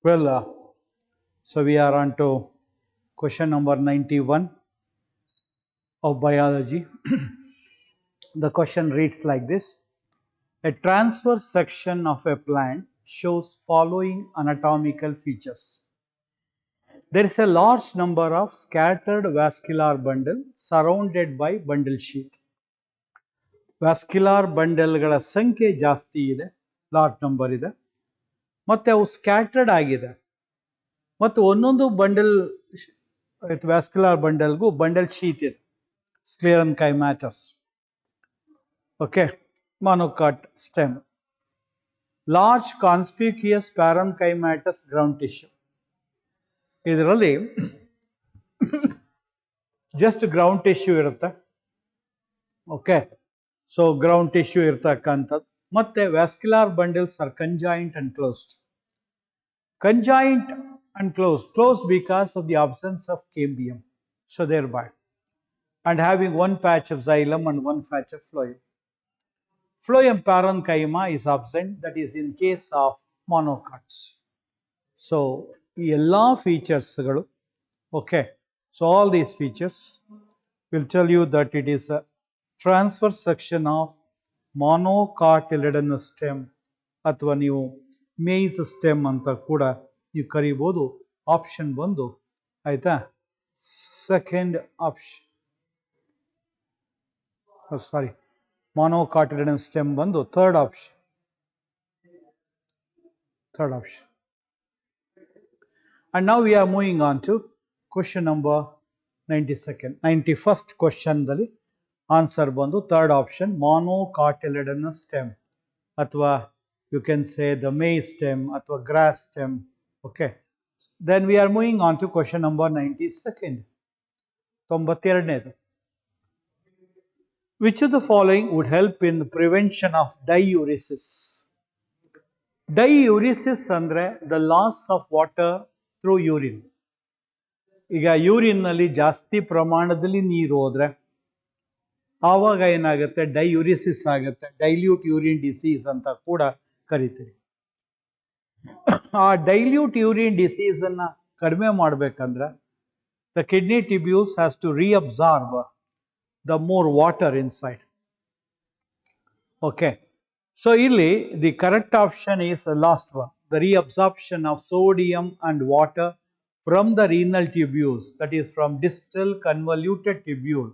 Well, so we are on to question number 91 of biology. The question reads like this. A transverse section of a plant shows following anatomical features. There is a large number of scattered vascular bundle surrounded by bundle sheath. Vascular ಬಂಡಲ್ಗಳ ಸಂಖ್ಯೆ ಜಾಸ್ತಿ ಇದೆ, large number ಇದೆ, ಮತ್ತು ಅವು scattered ಆಗಿದೆ. ಮತ್ತು ಒಂದೊಂದು ಬಂಡಲ್ ವ್ಯಾಸ್ಕ್ಯುಲಾರ್ ಬಂಡಲ್ಗೂ ಬಂಡಲ್ ಶೀಟ್ ಇದೆ, sclerenchymatous. Okay, monocot stem, large conspicuous parenchymatous ground tissue. ಇದರಲ್ಲಿ ಜಸ್ಟ್ ಗ್ರೌಂಡ್ ಟಿಶ್ಯೂ ಇರುತ್ತೆ. ಓಕೆ, ಸೊ ಗ್ರೌಂಡ್ ಟಿಶ್ಯೂ ಇರ್ತಕ್ಕಂಥದ್ದು. ಮತ್ತೆ vascular bundles are conjoint and closed. Conjoint and closed because of the absence of cambium, so thereby, and having one patch of xylem and one patch of phloem. Phloem parenchyma is absent, that is in case of monocots. So ella features galu, okay, so all these features will tell you that it is a transverse section of monocotyledonous stem, ಅಥವಾ ನೀವು maize stem ಅಂತ ಕೂಡ ನೀವು ಕರಿಬೋದು. Option ಬಂದು ಆಯ್ತಾ, second option, ಸಾರಿ, ಮೊನೊಕಾಟಿಲಿಡನಸ್ stem ಬಂದು third option. And now we are moving on to question number 92nd. 91st question ದಲ್ಲಿ ಆನ್ಸರ್ ಬಂದು ಥರ್ಡ್ ಆಪ್ಷನ್, ಮೊನೊಕಾಟಿಲಿಡನಸ್ ಸ್ಟೆಮ್, ಅಥವಾ you can say the maize stem ಅಥವಾ grass stem. Okay, then we are moving on to question number 92nd. 92ನೇದು. Which of the following would help in the prevention of diuresis? Diuresis ಅಂದ್ರೆ the loss of water through urine. ಈಗ urine ನಲ್ಲಿ ಜಾಸ್ತಿ ಪ್ರಮಾಣದಲ್ಲಿ ನೀರು ಹೋದ್ರೆ ಆವಾಗ ಏನಾಗುತ್ತೆ, ಡೈಯುರಿಸಿಸ್ ಆಗುತ್ತೆ. ಡೈಲ್ಯೂಟ್ ಯೂರಿನ್ ಡಿಸೀಸ್ ಅಂತ ಕೂಡ ಕರಿತೀವಿ. ಆ ಡೈಲ್ಯೂಟ್ ಯೂರಿನ್ ಡಿಸೀಸ್ ಅನ್ನ ಕಡಿಮೆ ಮಾಡ್ಬೇಕಂದ್ರೆ the kidney tubules has to reabsorb the more water inside. Okay, so ಇಲ್ಲಿ the correct option is last one, the reabsorption of sodium and water from the renal tubules, that is from distal convoluted tubule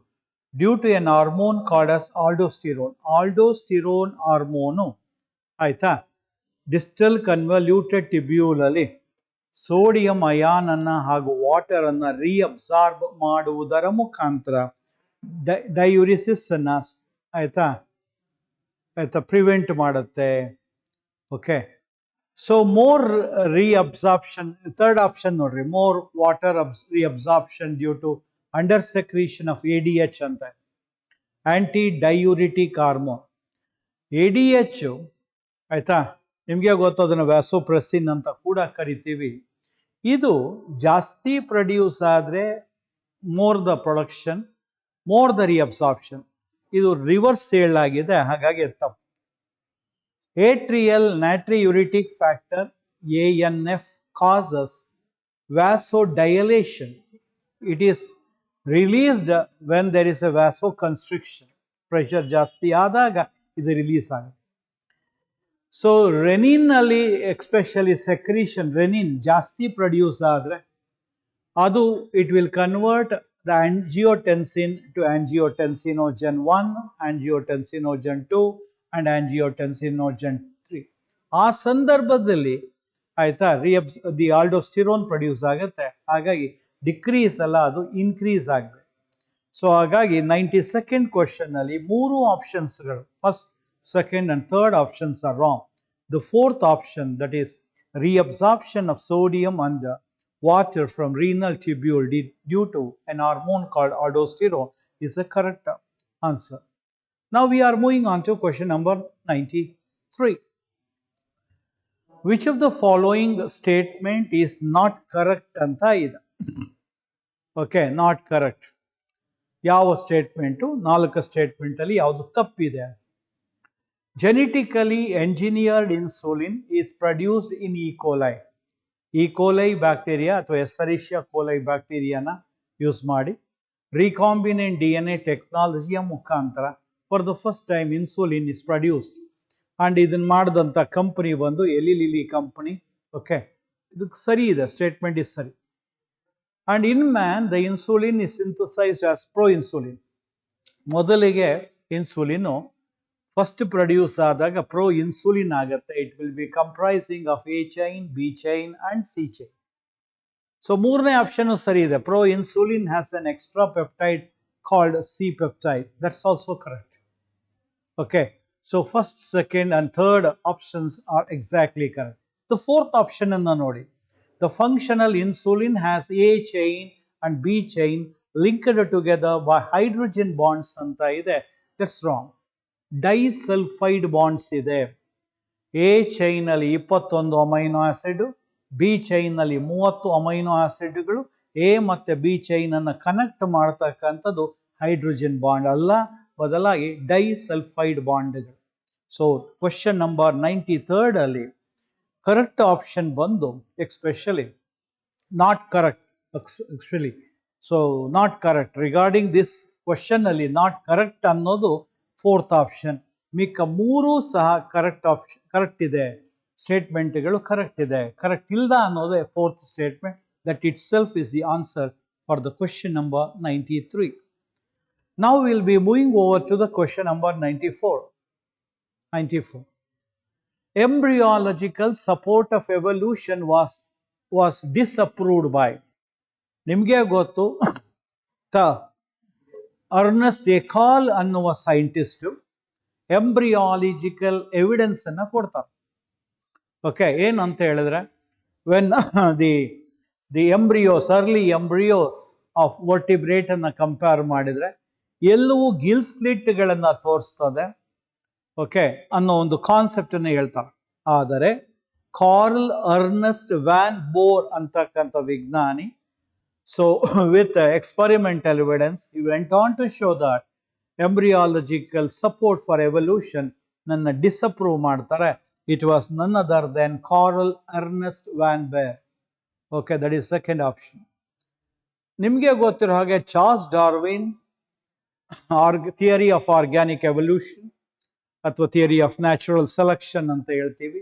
due to an hormone called as aldosterone. Aldosterone hormone ಆಯ್ತಾ, distal convoluted tubule ಅಲ್ಲಿ sodium ion ಅನ್ನ ಹಾಗೂ water ಅನ್ನ ರೀಅಬ್ಸಾರ್ಬ್ ಮಾಡುವುದರ ಮುಖಾಂತರ ಡೈಯುರಿಸಿಸ್ ಅನ್ನ ಆಯ್ತಾ prevent ಮಾಡುತ್ತೆ. Okay, so more reabsorption, third option ನೋಡ್ರಿ, more water reabsorption due to under secretion of ADH ಅಂತ, ಆಂಟಿ ಡೈಯೂರಿಟಿಕ್ ಹಾರ್ಮೋನ್. ADH ಆಯ್ತಾ, ನಿಮಗೆ ಗೊತ್ತು, ಅದನ್ನು ವ್ಯಾಸೋಪ್ರೆಸಿನ್ ಅಂತ ಕೂಡ ಕರಿತೀವಿ. ಇದು ಜಾಸ್ತಿ ಪ್ರೊಡ್ಯೂಸ್ ಆದರೆ more the production, more the reabsorption. ಇದು ರಿವರ್ಸ್ ಹೇಳಲಾಗಿದೆ, ಹಾಗಾಗಿ ತಪ್ಪು. Atrial natriuretic factor ANF causes vasodilation. It is released when there is a vasoconstriction. Pressure ಜಾಸ್ತಿ ಆದಾಗ ಇದು ರಿಲೀಸ್ ಆಗುತ್ತೆ. ಸೊ ರೆನಿನ್ ಅಲ್ಲಿ ಎಕ್ಸ್ಪೆಷಲಿ ಸೆಕ್ರೀಷನ್, ರೆನಿನ್ ಜಾಸ್ತಿ ಪ್ರೊಡ್ಯೂಸ್ ಆದರೆ ಅದು it will convert the angiotensin to angiotensinogen 1, angiotensinogen 2 and angiotensinogen 3. ಆ ಸಂದರ್ಭದಲ್ಲಿ ಆಯ್ತಾ ದಿ ಆಲ್ಡೋಸ್ಟಿರೋನ್ ಪ್ರೊಡ್ಯೂಸ್ ಆಗುತ್ತೆ, ಹಾಗಾಗಿ ಡಿಕ್ರೀಸ್ ಅಲ್ಲ, ಅದು ಇನ್ಕ್ರೀಸ್ ಆಗಬೇಕು. ಸೊ ಹಾಗಾಗಿ 92nd ಕ್ವಶನ್ ಅಲ್ಲಿ ಮೂರು ಆಪ್ಷನ್ಸ್ಗಳು, first, second and third options are wrong. The fourth option, that is reabsorption of sodium and water from renal tubule due to an hormone called aldosterone, is the correct answer. Now we are moving on to question number 93. Which of the following statement is not correct anta ide? Okay, not correct. ಯಾವ statement, 4 statement ಅಲ್ಲಿ ಯಾವುದು ತಪ್ಪಿದೆ? Genetically engineered insulin is produced in E. coli. E. coli bacteria ಅಥವಾ ಎಸ್ಸರಿಷಿಯಾ ಕೋಲೈ ಬ್ಯಾಕ್ಟೀರಿಯಾನ use ಮಾಡಿ recombinant DNA ಟೆಕ್ನಾಲಜಿಯ ಮುಖಾಂತರ for the first time insulin is produced. And ಇದನ್ನ ಮಾಡಿದಂಥ company ಬಂದು ಎಲಿ ಲಿಲಿ ಕಂಪನಿ. ಓಕೆ, ಇದು ಸರಿ ಇದೆ, ಸ್ಟೇಟ್ಮೆಂಟ್ ಇಸ್ ಸರಿ. And in man the insulin is synthesised as pro insulin. ಮೊದಲಿಗೆ ಇನ್ಸುಲಿನ್ ಫಸ್ಟ್ ಪ್ರೊಡ್ಯೂಸ್ ಆದಾಗ ಪ್ರೋ ಇನ್ಸುಲಿನ್ ಆಗುತ್ತೆ. It will be comprising of A chain, B chain and C chain. So ಮೂರನೇ option ಸರಿ ಇದೆ. Pro insulin has an extra peptide called C peptide. That's also correct. Okay, so first, second and third options are exactly correct. The fourth option ಅನ್ನ ನೋಡಿ. The functional insulin has A chain and B chain linked together by hydrogen bonds ಅಂತ ಇದೆ. That's wrong. Disulphide bonds ಇದೆ. A chain ಅಲ್ಲಿ 21 amino acid, B chain ನಲ್ಲಿ 30 amino ಆಸಿಡ್ಗಳು. A ಮತ್ತೆ B chain ಅನ್ನು connect ಮಾಡತಕ್ಕಂಥದ್ದು ಹೈಡ್ರೋಜನ್ ಬಾಂಡ್ ಅಲ್ಲ, ಬದಲಾಗಿ ಡೈಸಲ್ಫೈಡ್ ಬಾಂಡ್ಗಳು. ಸೊ ಕ್ವಶನ್ ನಂಬರ್ 93 ಅಲ್ಲಿ ಕರೆಕ್ಟ್ ಆಪ್ಷನ್ ಬಂದು especially not correct. Actually so not correct regarding this question ಅಲ್ಲಿ ನಾಟ್ ಕರೆಕ್ಟ್ ಅನ್ನೋದು ಫೋರ್ತ್ ಆಪ್ಷನ್. ಮಿಕ್ಕ ಮೂರೂ ಸಹ ಕರೆಕ್ಟ್ ಆಪ್ಷನ್, ಕರೆಕ್ಟ್ ಇದೆ, ಸ್ಟೇಟ್ಮೆಂಟ್ಗಳು ಕರೆಕ್ಟ್ ಇದೆ. ಕರೆಕ್ಟ್ ಇಲ್ದ ಅನ್ನೋದೇ fourth statement. That it self is the answer for the question number 93. Now we'll be moving over to the question number 94. Embryological support of evolution was disapproved by. ನಿಮಗೆ ಗೊತ್ತು, Ernst ಎಕಾಲ್ ಅನ್ನುವ scientist ಎಂಬ್ರಿಯಾಲಜಿಕಲ್ evidence ಅನ್ನ ಕೊಡ್ತಾರೆ. Okay, ಏನಂತ ಹೇಳಿದ್ರೆ, when the embryos, early embryos of vertebrate ಅನ್ನ compare ಮಾಡಿದ್ರೆ ಎಲ್ಲವೂ ಗಿಲ್ ಸ್ಲಿಟ್ಗಳನ್ನ ತೋರಿಸ್ತದೆ. ಓಕೆ, ಅನ್ನೋ ಒಂದು ಕಾನ್ಸೆಪ್ಟ್ ಅನ್ನು ಹೇಳ್ತಾರೆ. ಆದರೆ ಕಾರ್ಲ್ ಅರ್ನೆಸ್ಟ್ ವ್ಯಾನ್ ಬೋರ್ ಅಂತಕ್ಕಂಥ ವಿಜ್ಞಾನಿ, so with experimental evidence he went on to show that embryological support for evolution ನನ್ನ ಡಿಸಪ್ರೂವ್ ಮಾಡ್ತಾರೆ. It was none other than Carl Ernst van Baer. Okay, that is second option. ನಿಮಗೆ ಗೊತ್ತಿರೋ ಹಾಗೆ Charles Darwin theory of organic evolution ಅಥವಾ theory of natural selection ಅಂತ ಹೇಳ್ತೀವಿ,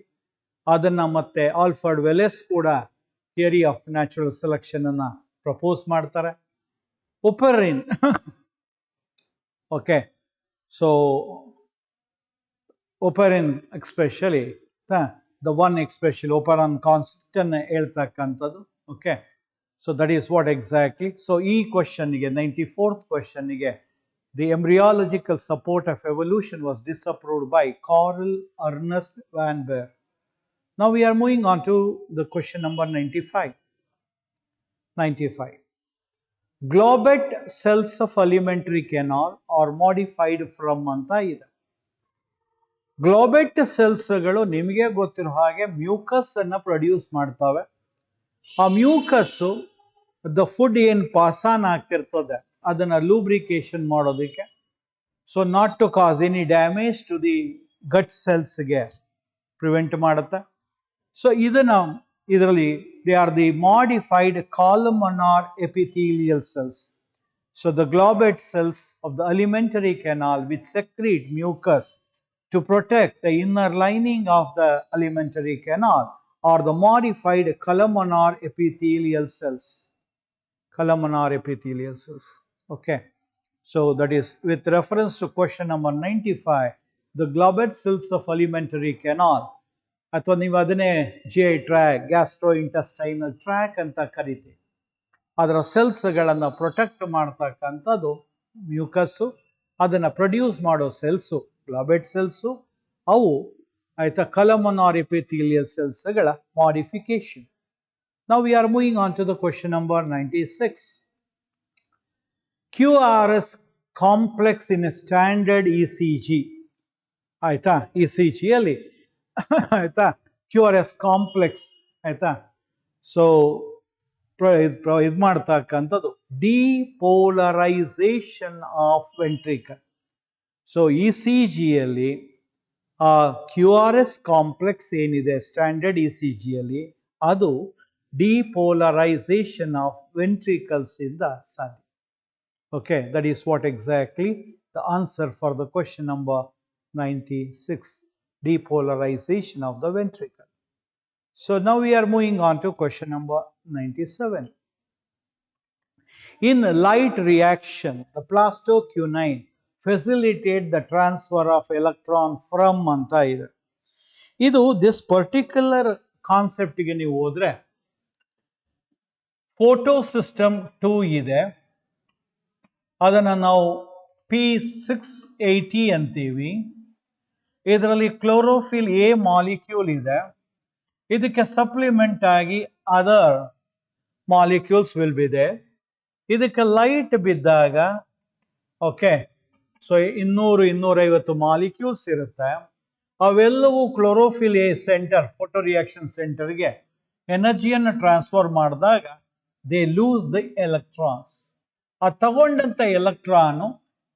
ಅದನ್ನ ಮತ್ತೆ ಆಲ್ಫರ್ಡ್ ವೆಲೆಸ್ ಕೂಡ ಥಿಯರಿ ಆಫ್ ನ್ಯಾಚುರಲ್ ಸೆಲೆಕ್ಷನ್ ಅನ್ನ ಪ್ರಪೋಸ್ ಮಾಡ್ತಾರೆ. Oparin, okay, so Oparin especially the one especially operon concept ಅನ್ನು ಹೇಳ್ತಕ್ಕಂಥದ್ದು. Okay, so that is what exactly. So ಈ ಕ್ವಶನ್ಗೆ 94th ಕ್ವಶನ್ಗೆ the embryological support of evolution was disproved by Karl Ernst von Baer. Now we are moving on to the question number 95. Globet cells of alimentary canal are modified from ಅಂತ ಇದೆ. ಗ್ಲೋಬೆಟ್ ಸೆಲ್ಸ್ಗಳು ನಿಮಗೆ ಗೊತ್ತಿರೋ ಹಾಗೆ mucus ಅನ್ನ produce ಮಾಡ್ತವೆ. ಆ mucus the food ಏನ್ ಪಾಸಾನ್ ಆಗ್ತಿರ್ತದೆ ಅದನ್ನ ಲೂಬ್ರಿಕೇಶನ್ ಮಾಡೋದಕ್ಕೆ, so not to cause any damage to the gut ಸೆಲ್ಸ್ಗೆ ಪ್ರಿವೆಂಟ್ ಮಾಡುತ್ತೆ. ಸೊ ಇದರಲ್ಲಿ they are the modified columnar epithelial cells. So the globet cells of the alimentary canal which secrete mucus to protect the inner lining of the alimentary canal are the modified columnar epithelial cells. Columnar epithelial cells. Okay, so that is with reference to question number 95. The globet cells of alimentary canal, ಅಥವಾ ನೀವು ಅದನ್ನೇ GI track, gastro intestinal track ಅಂತ ಕರಿತೀವಿ, ಅದರ ಸೆಲ್ಸ್ಗಳನ್ನು protect ಮಾಡ್ತಕ್ಕಂಥದ್ದು ಮ್ಯೂಕಸ್ಸು. ಅದನ್ನು produce ಮಾಡೋ cells ಗ್ಲೋಬೆಟ್ cells. ಅವು ಆಯ್ತಾ ಕಲಮನಾರ್ ಎಪಿಥೀಲಿಯಲ್ ಸೆಲ್ಸ್ಗಳ ಮಾಡಿಫಿಕೇಶನ್. ನಾವು we are moving on to the question number 96. QRS complex in standard ECG. ಆಯ್ತಾ, ECG ಅಲ್ಲಿ ಆಯ್ತಾ QRS ಕಾಂಪ್ಲೆಕ್ಸ್ ಆಯ್ತಾ. ಸೊ ಇದು ಮಾಡ್ತಕ್ಕಂಥದ್ದು ಡಿಪೋಲರೈಸೇಷನ್ ಆಫ್ ವೆಂಟ್ರಿಕಲ್. ಸೊ ECG ಯಲ್ಲಿ ಕ್ಯೂ ಆರ್ ಎಸ್ ಕಾಂಪ್ಲೆಕ್ಸ್ ಏನಿದೆ ಸ್ಟ್ಯಾಂಡರ್ಡ್ ಇ ಸಿ ಜಿಯಲ್ಲಿ ಅದು ಡಿಪೋಲರೈಸೇಷನ್ ಆಫ್ ವೆಂಟ್ರಿಕಲ್ಸ್ ಇಂದ ಸಾಧ್ಯ. Okay, that is what exactly the answer for the question number 96, depolarization of the ventricle. So now we are moving on to question number 97. In light reaction, the plastoquinine facilitate the transfer of electron from anta ide. Idu this particular concept ಗೆ ನೀವು ಹೋದ್ರೆ photo system 2 ಇದೆ, ಅದನ್ನು ನಾವು P680 ಅಂತೀವಿ. ಇದರಲ್ಲಿ chlorophyll A molecule ಇದೆ. ಇದಕ್ಕೆ ಸಪ್ಲಿಮೆಂಟ್ ಆಗಿ other molecules will be there. ಇದಕ್ಕೆ ಲೈಟ್ ಬಿದ್ದಾಗ ಓಕೆ, ಸೊ 200-250 ಮಾಲಿಕ್ಯೂಲ್ಸ್ ಇರುತ್ತೆ. ಅವೆಲ್ಲವೂ chlorophyll A centre photo reaction ಸೆಂಟರ್ಗೆ ಎನರ್ಜಿಯನ್ನು ಟ್ರಾನ್ಸ್ಫರ್ ಮಾಡಿದಾಗ ದೇ ಲೂಸ್ ದ ಎಲೆಕ್ಟ್ರಾನ್ಸ್. ಆ ತಗೊಂಡಂತ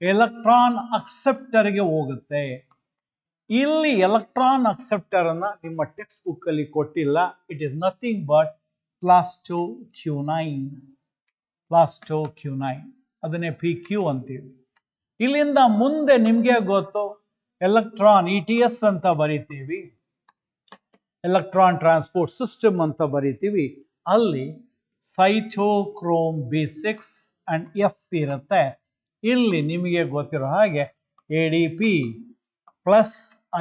ಎಲೆಕ್ಟ್ರಾನ್ ಅಕ್ಸೆಪ್ಟರ್ಗೆ ಹೋಗುತ್ತೆ. ಇಲ್ಲಿ ಎಲೆಕ್ಟ್ರಾನ್ ಅಕ್ಸೆಪ್ಟರ್ ಅನ್ನ ನಿಮ್ಮ ಟೆಕ್ಸ್ಟ್ ಬುಕ್ ಅಲ್ಲಿ ಕೊಟ್ಟಿಲ್ಲ. It is nothing but plastoquinone. ಅದನ್ನೇ PQ ಅಂತೀವಿ. ಇಲ್ಲಿಂದ ಮುಂದೆ ನಿಮ್ಗೆ ಗೊತ್ತು ಎಲೆಕ್ಟ್ರಾನ್ ETS ಅಂತ ಬರಿತೀವಿ, ಎಲೆಕ್ಟ್ರಾನ್ ಟ್ರಾನ್ಸ್ಪೋರ್ಟ್ ಸಿಸ್ಟಮ್ ಅಂತ ಬರಿತೀವಿ. ಅಲ್ಲಿ ಸೈಟೋಕ್ರೋಮ್ B6 ಅಂಡ್ F ಇರುತ್ತೆ. ಇಲ್ಲಿ ನಿಮಗೆ ಗೊತ್ತಿರೋ ಹಾಗೆ ADP plus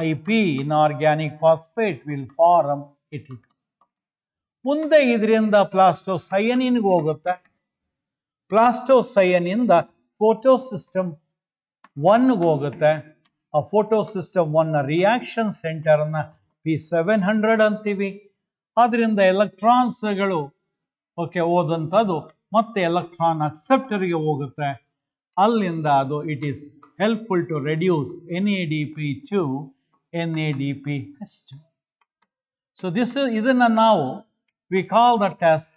IP inorganic phosphate will form ATP. ಮುಂದೆ ಇದರಿಂದ ಪ್ಲಾಸ್ಟೋಸಯನಿನ್ಗೆ ಹೋಗುತ್ತೆ. ಪ್ಲಾಸ್ಟೋಸಯನಿಂದ ಫೋಟೋ ಸಿಸ್ಟಮ್ 1ಗೆ ಹೋಗುತ್ತೆ. ಆ ಫೋಟೋ ಸಿಸ್ಟಮ್ 1ನ ರಿಯಾಕ್ಷನ್ ಸೆಂಟರ್ನ P700 ಅಂತೀವಿ. ಅದರಿಂದ ಎಲೆಕ್ಟ್ರಾನ್ಸ್ಗಳು ಓಕೆ ಹೋದಂಥದ್ದು ಮತ್ತೆ ಎಲೆಕ್ಟ್ರಾನ್ ಅಕ್ಸೆಪ್ಟರ್ಗೆ ಹೋಗುತ್ತೆ. ಅಲ್ಲಿಂದ ಅದು it is helpful to reduce NADP to NADPH2. So ಇದನ್ನ ನಾವು we call that as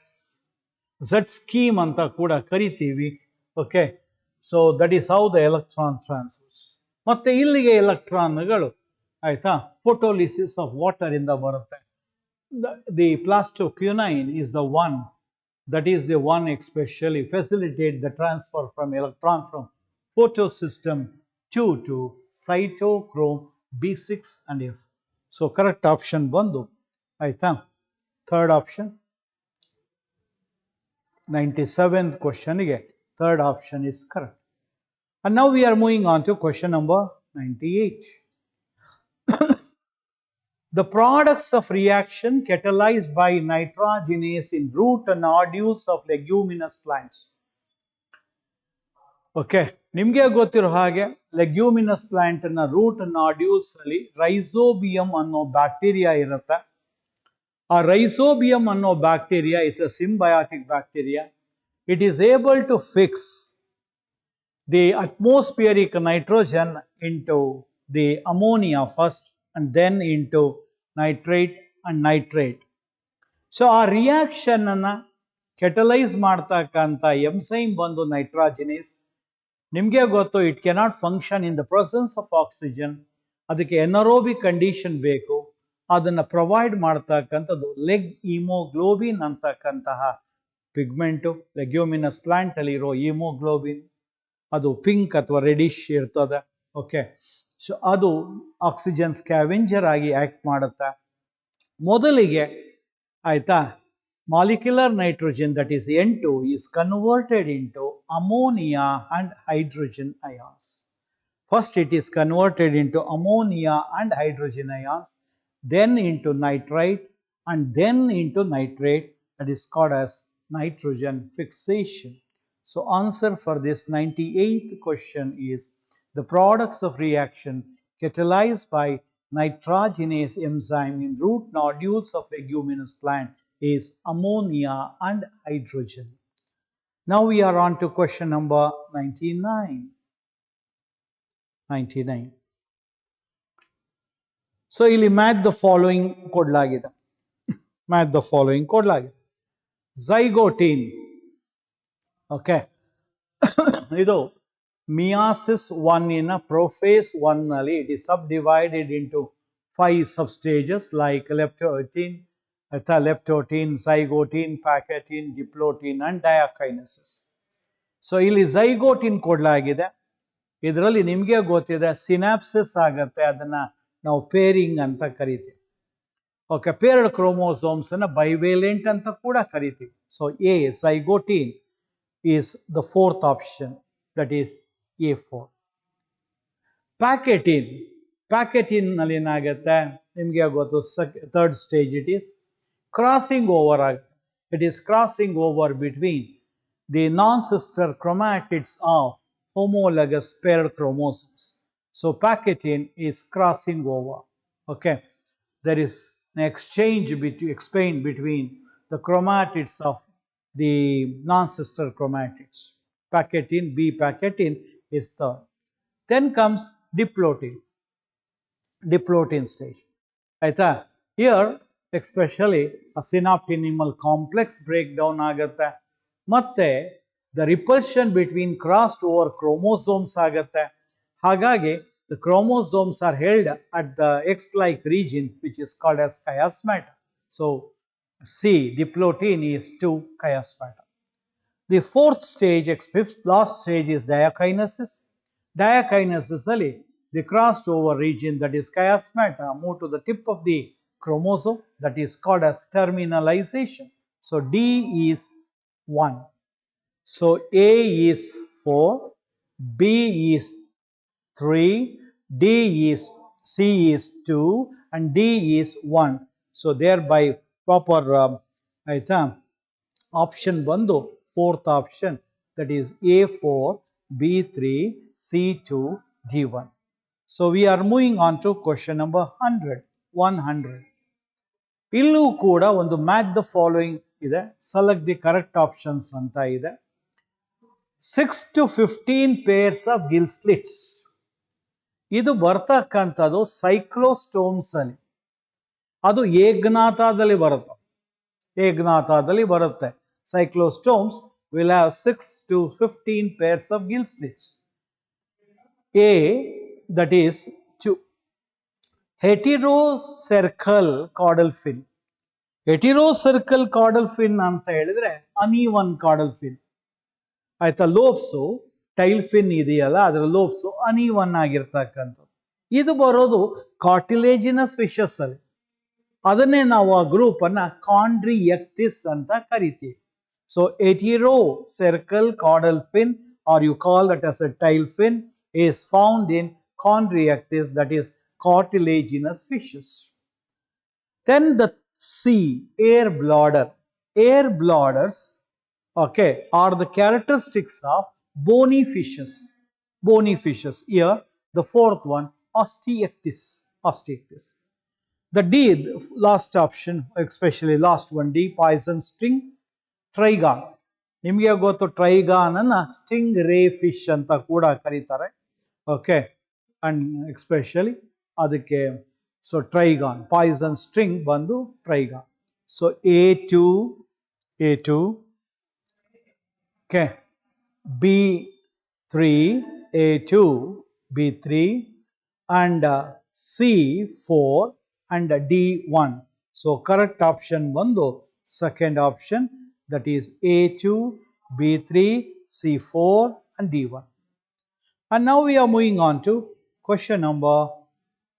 Z scheme ಅಂತ ಕೂಡ ಕರಿತೀವಿ. Okay, so that is how the electron transfers. ಮತ್ತೆ ಇಲ್ಲಿಗೆ ಎಲೆಕ್ಟ್ರಾನ್ಗಳು ಆಯ್ತಾ ಫೋಟೋಲಿಸಿಸ್ ಆಫ್ ವಾಟರ್ ಇಂದ ಬರುತ್ತೆ. The plastoquinone is the one that is the one especially facilitate the transfer from electron from photosystem 2 to cytochrome B6 and F. So correct option ಬಂದು ಆಯ್ತಾ third option. 97th question ಗೆ third option is correct. And now we are moving on to question number 98. The products of reaction catalyzed by nitrogenase in root and nodules of leguminous plants. Okay, ನಿಮಗೆ ಗೊತ್ತಿರೋ ಹಾಗೆ leguminous plant ನ root nodules ಅಲ್ಲಿ Rhizobium ಅನ್ನೋ bacteria ಇರುತ್ತೆ. ಆ Rhizobium ಅನ್ನೋ bacteria is a symbiotic bacteria. It is able to fix the atmospheric nitrogen into the ammonia first and then into nitrate and nitrate. So ಆ reaction ಅನ್ನ catalyse ಮಾಡ್ತಕ್ಕಂಥ enzyme ಬಂದು nitrogenase. ನಿಮಗೆ ಗೊತ್ತು it cannot function in the presence of oxygen. ಅದಕ್ಕೆ anaerobic condition ಬೇಕು. ಅದನ್ನು provide ಮಾಡ್ತಕ್ಕಂಥದ್ದು ಲೆಗ್ ಈಮೋಗ್ಲೋಬಿನ್ ಅಂತಕ್ಕಂತಹ ಪಿಗ್ಮೆಂಟು. ಲೆಗ್ಯೂಮಿನಸ್ ಪ್ಲಾಂಟ್ ಅಲ್ಲಿ ಇರೋ ಈಮೋಗ್ಲೋಬಿನ್ ಅದು ಪಿಂಕ್ ಅಥವಾ ರೆಡಿಶ್ ಇರ್ತದೆ. ಓಕೆ, ಸೊ ಅದು ಆಕ್ಸಿಜನ್ ಸ್ಕ್ಯಾವೆಂಜರ್ ಆಗಿ ಆಕ್ಟ್ ಮಾಡುತ್ತೆ. ಮೊದಲಿಗೆ ಆಯ್ತಾ molecular nitrogen that is N2 is converted into ammonia and hydrogen ions. First it is converted into ammonia and hydrogen ions, then into nitrite and then into nitrate. That is called as nitrogen fixation. So answer for this 98th question is the products of reaction catalyzed by nitrogenase enzyme in root nodules of leguminous plant is ammonia and hydrogen. Now we are on to question number 99. So ಇಲ್ಲಿ math the following ಕೊಡಲಾಗಿದೆ. ಝೈಗೋಟೀನ್. Okay, ಇದು ಮಿಯಾಸಿಸ್ 1 ಇನ prophase 1 ನಲ್ಲಿ it is sub divided into 5 substages like leptotin, leptotin, zygotin, pacatin, diplotin and diakinesis. So ಇಲ್ಲಿ ಝೈಗೋಟಿನ್ ಕೊಡಲಾಗಿದೆ. ಇದರಲ್ಲಿ ನಿಮಗೆ ಗೊತ್ತಿದೆ ಸಿನಾಪ್ಸಿಸ್ ಆಗತ್ತೆ, ಅದನ್ನ ನಾವು ಪೇರಿಂಗ್ ಅಂತ ಕರಿತೀವಿ. ಓಕೆ, ಪೇರ್ಡ್ ಕ್ರೋಮೋಸೋಮ್ಸ್ ಅನ್ನ ಬೈವೇಲೆಂಟ್ ಅಂತ ಕೂಡ ಕರಿತೀವಿ. So a zygotene is the fourth option, that is A4. Pachytene, pachytene ನಲ್ಲಿ ಏನಾಗುತ್ತೆ ನಿಮಗೆ ಗೊತ್ತು, third stage it is crossing over ಆಗುತ್ತೆ. It is crossing over between the non-sister chromatids of homologous paired chromosomes. So packaging is crossing over. Okay, there is an exchange between the chromatids of the non-sister chromatids. Packaging, B packaging is third. Then comes diplotin, diplotin stage. Here especially a synaptinimal complex breakdown agata. ಮತ್ತೆ the repulsion between crossed over chromosomes ಆಗತ್ತೆ. ಹಾಗಾಗಿ the chromosomes are held at the X like region which is called as chiasmata. So C diplotene is to chiasmata. The fourth stage, fifth last stage is diakinesis. Diakinesis ಅಲ್ಲಿ the crossed over region that is chiasmata move to the tip of the chromosome, that is called as terminalization. So D is 1. So A is 4, B is 3, D is C is 2 and D is 1. So thereby proper option bandu fourth option, that is A4, B3, C2, G1. So we are moving on to question number 100. ಇಲ್ಲೂ ಕೂಡ ಒಂದು match the following ಇದೆ, select the correct options ಅಂತ ಇದೆ. 6 to 15 pairs of gill slits, ಇದು ಬರ್ತಕ್ಕಂಥದ್ದು cyclostomes ಅಲ್ಲಿ. ಅದು ಏಗ್ನಾಥದಲ್ಲಿ ಬರುತ್ತೆ, ಏಗ್ನಾಥದಲ್ಲಿ ಬರುತ್ತೆ. Cyclostomes will have 6 to 15 pairs of gill slits. A, that is heterocercal caudal fin. Heterocercal caudal fin ಅಂತ ಹೇಳಿದ್ರೆ ಅನ್ಈವನ್ ಕಾಡಲ್ ಫಿನ್ ಆಯ್ತಾ. ಲೋಬ್ಸು ಟೈಲ್ ಫಿನ್ ಇದೆಯಲ್ಲ, ಅದರ ಲೋಬ್ಸು ಅನ್ಈವನ್ ಆಗಿರ್ತಕ್ಕಂಥದ್ದು. ಇದು ಬರೋದು ಕಾರ್ಟಿಲೇಜಿನಸ್ ಫಿಶಸ್ ಅಲ್ಲಿ. ಅದನ್ನೇ ನಾವು ಆ ಗ್ರೂಪ್ ಅನ್ನ ಕಾಂಡ್ರಿಯಕ್ಟಿಸ್ ಅಂತ ಕರಿತೀವಿ. So heterocercal caudal fin, or you call that as a tail fin, is found in Chondriactis, that is cartilaginous fishes. Then the C, air bladder. Air bladders, okay, are the characteristics of bony fishes. Bony fishes. Here the fourth one, Osteichthyes. Osteichthyes. The D, the last option, especially last one, D, poison sting, Trigon. ನಿಮಗೆ ಗೊತ್ತು ಟ್ರೈಗಾನ್ ಅನ್ನ sting ರೇ fish ಅಂತ ಕೂಡ ಕರೀತಾರೆ. Okay, and especially ಅದಕ್ಕೆ so ಟ್ರೈಗಾನ್, Poisson string ಬಂದು ಟ್ರೈಗಾನ್. So A2, okay, B3, A2, B3 and C4 and D1. So correct option ಬಂದು second option, that is A2, B3, C4 and D1. And now we are moving on to question number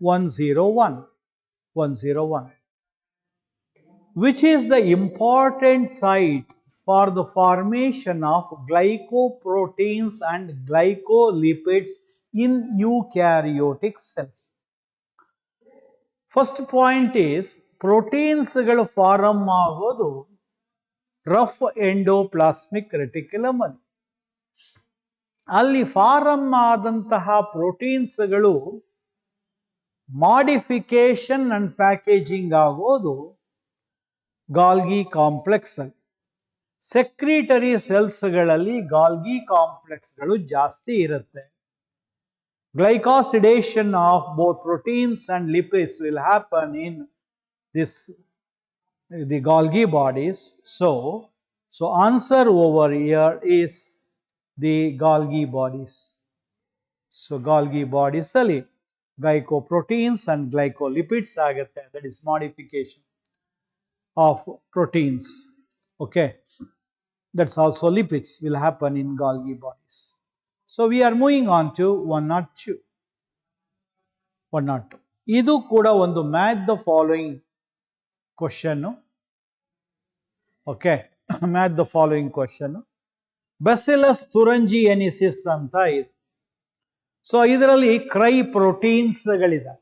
101. Which is the important site for the formation of glycoproteins and glycolipids in eukaryotic cells? First point is, proteins ಗಳು form ಆಗೋದು rough endoplasmic reticulum ಅಲ್ಲಿ. ಅಲ್ಲಿ form ಆದಂತಹ ಪ್ರೋಟೀನ್ಸ್ಗಳು modification and packaging ಆಗೋದು Golgi complex ಅಲ್ಲಿ. Secretory ಸೆಲ್ಸ್ಗಳಲ್ಲಿ Golgi ಕಾಂಪ್ಲೆಕ್ಸ್ಗಳು ಜಾಸ್ತಿ ಇರುತ್ತೆ. Glycosidation of both proteins and lipids will happen in the Golgi bodies. So answer over here is the Golgi bodies. So Golgi bodies ಅಲ್ಲಿ glycoproteins and glycolipids ಆಗುತ್ತೆ. That is modification of proteins. Okay, that's also lipids will happen in Golgi bodies. So we are moving on to 102. 102. ಇದು ಕೂಡ ಒಂದು match the following question. Okay, match the following question. Bacillus thuringiensis ಅಂತ ಇದೆ. So ಇದರಲ್ಲಿ cry ಪ್ರೋಟೀನ್ಸ್ಗಳಿದೆ.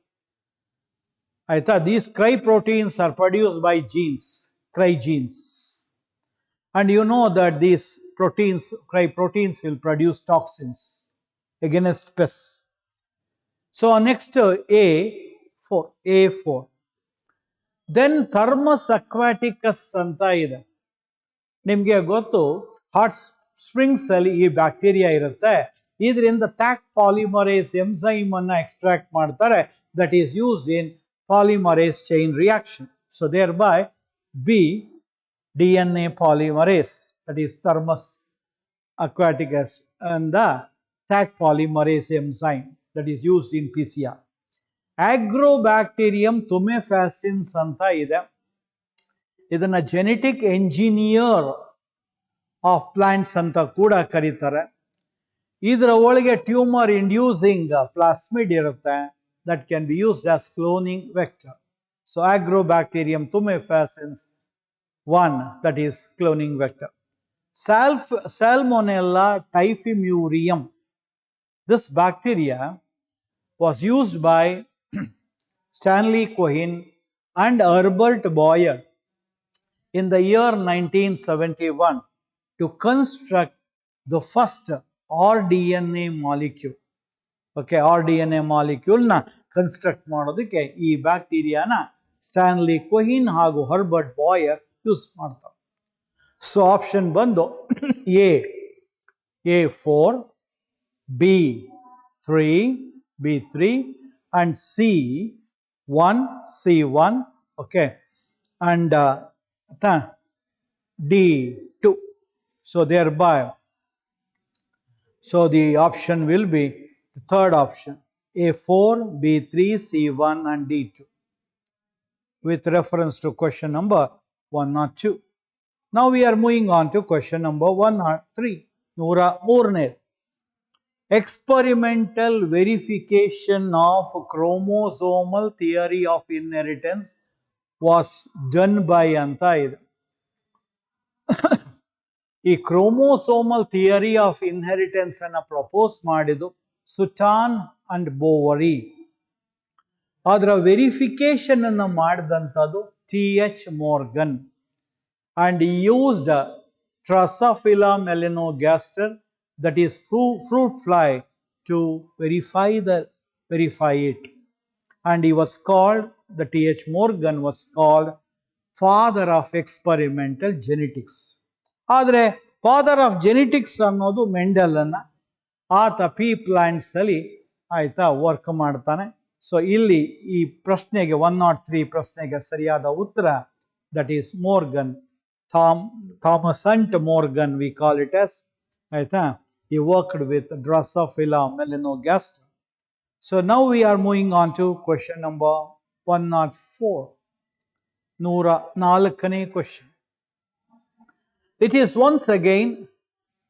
ಆಯ್ತಾ? These cry proteins are produced by genes, cry genes. And you know that these proteins, cry proteins, will produce toxins against pests. So next A4, A4. Then Thermus aquaticus anta ide. ನಿಮಗೆ ಗೊತ್ತು, hot springs ಅಲ್ಲಿ ಈ bacteria ಇರುತ್ತೆ. ಇದರಿಂದ Taq polymerase enzyme ಅನ್ನ extract ಮಾಡ್ತಾರೆ. That is used in polymerase chain reaction. So thereby be DNA polymerase, that is Thermus aquaticus, and the Taq polymerase enzyme that is used in PCR. Agrobacterium tumefaciens anta ide. ಇದನ್ನ genetic engineer of plants ಅಂತ ಕೂಡ ಕರೀತಾರೆ. ಇದರ ಒಳಗೆ tumour inducing plasmid ಇರುತ್ತೆ. That can be used as cloning vector. So Agrobacterium tumefaciens, one, that is cloning vector. Salmonella typhimurium. This bacteria was used by Stanley Cohen and Herbert Boyer in the year 1971 to construct the first rDNA molecule. Okay, rDNA molecule na construct ಮಾಡೋದಕ್ಕೆ ಈ ಬ್ಯಾಕ್ಟೀರಿಯಾನ Stanley ಕೊಹಿನ್ ಹಾಗೂ Herbert Bayar use ಮಾಡ್ತಾರೆ. So option ಬಂದು A4, B3 and C1, okay, and D2. So thereby, so the option will be the third option, A4, B3, C1 and D2, with reference to question number 102. Now we are moving on to question number 103. Moorne. Experimental verification of chromosomal theory of inheritance was done by anta ide. ಈ chromosomal theory of inheritance ಅನ್ನ propose ಮಾಡಿದ್ದು ಸುಟಾನ್ and ಬೋವರಿ. ಅದರ verification ಅನ್ನು ಮಾಡಿದಂಥದ್ದು TH Morgan, and he used Drosophila melanogaster, that is fruit fly, to verify it. And he was called, the TH Morgan was called father of experimental genetics. ಆದರೆ father of genetics ಅನ್ನೋದು Mendel ಅನ್ನ. ಆತ P plants ಅಲ್ಲಿ ಆಯ್ತಾ work ಮಾಡ್ತಾನೆ. So ಇಲ್ಲಿ ಈ ಪ್ರಶ್ನೆಗೆ 103 ಪ್ರಶ್ನೆಗೆ ಸರಿಯಾದ ಉತ್ತರ that is Morgan. Thomas Hunt Morgan, we call it as, ಆಯ್ತಾ. He worked with Drosophila melanogaster. So now we are moving on to question number 104. 104ನೇ question. It is once again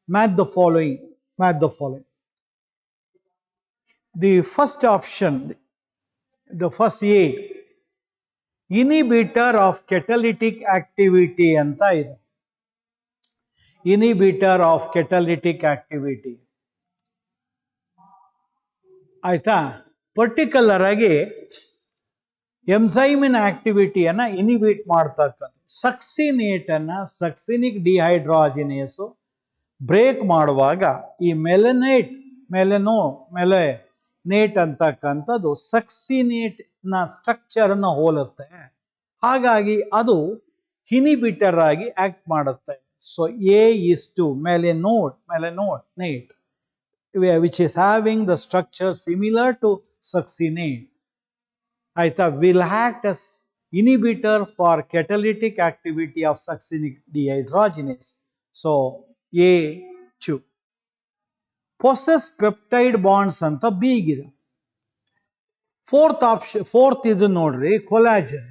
match the following. The first option, the first A, inhibitor of catalytic activity anta ide. Inhibitor of catalytic activity, ಆಯ್ತಾ. Particular ಆಗಿ ಎಂಜೈಮಿನ ಆಕ್ಟಿವಿಟಿಯನ್ನ inhibit ಮಾಡ್ತಕ್ಕಂಥ ಸಕ್ಸಿನೇಟ್ ಅನ್ನ ಸಕ್ಸಿನಿಕ್ ಡಿಹೈಡ್ರಾಜಿನೇಸ್ break ಮಾಡುವಾಗ ಈ ಮೆಲೆನೇಟ್ ಅಂತಕ್ಕಂಥದ್ದು ಸಕ್ಸಿನೇಟ್ ನ structure ಅನ್ನ ಹೋಲುತ್ತೆ. ಹಾಗಾಗಿ ಅದು ಇನಿಬಿಟರ್ ಆಗಿ ಆಕ್ಟ್ ಮಾಡುತ್ತೆ. So A is to melanoate, which is having the structure similar to succinate, ಆಯ್ತಾ, will act as inhibitor for catalytic activity of succinic dehydrogenase. So A2. Possess peptide bonds ಅಂತ B ಗಿದೆ. fourth ಇದು ನೋಡ್ರಿ collagen.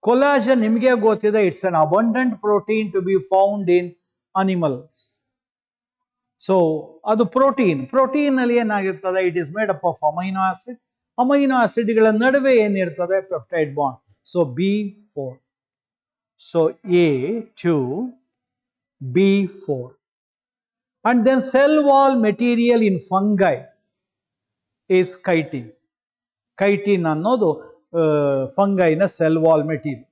Collagen ನಿಮಗೆ ಗೊತ್ತಿದೆ, it's an abundant protein to be found in animals. So ಅದು protein ಅಲ್ಲಿ ಏನಾಗಿರ್ತದೆ, it is made up of amino acid. Amino ಆಸಿಡ್ಗಳ ನಡುವೆ ಏನಿರ್ತದೆ, peptide bond. So B4. So A2 B4. And then cell wall material in fungi is chitin. Chitin ಅನ್ನೋದು ಫಂಗೈನ cell wall material.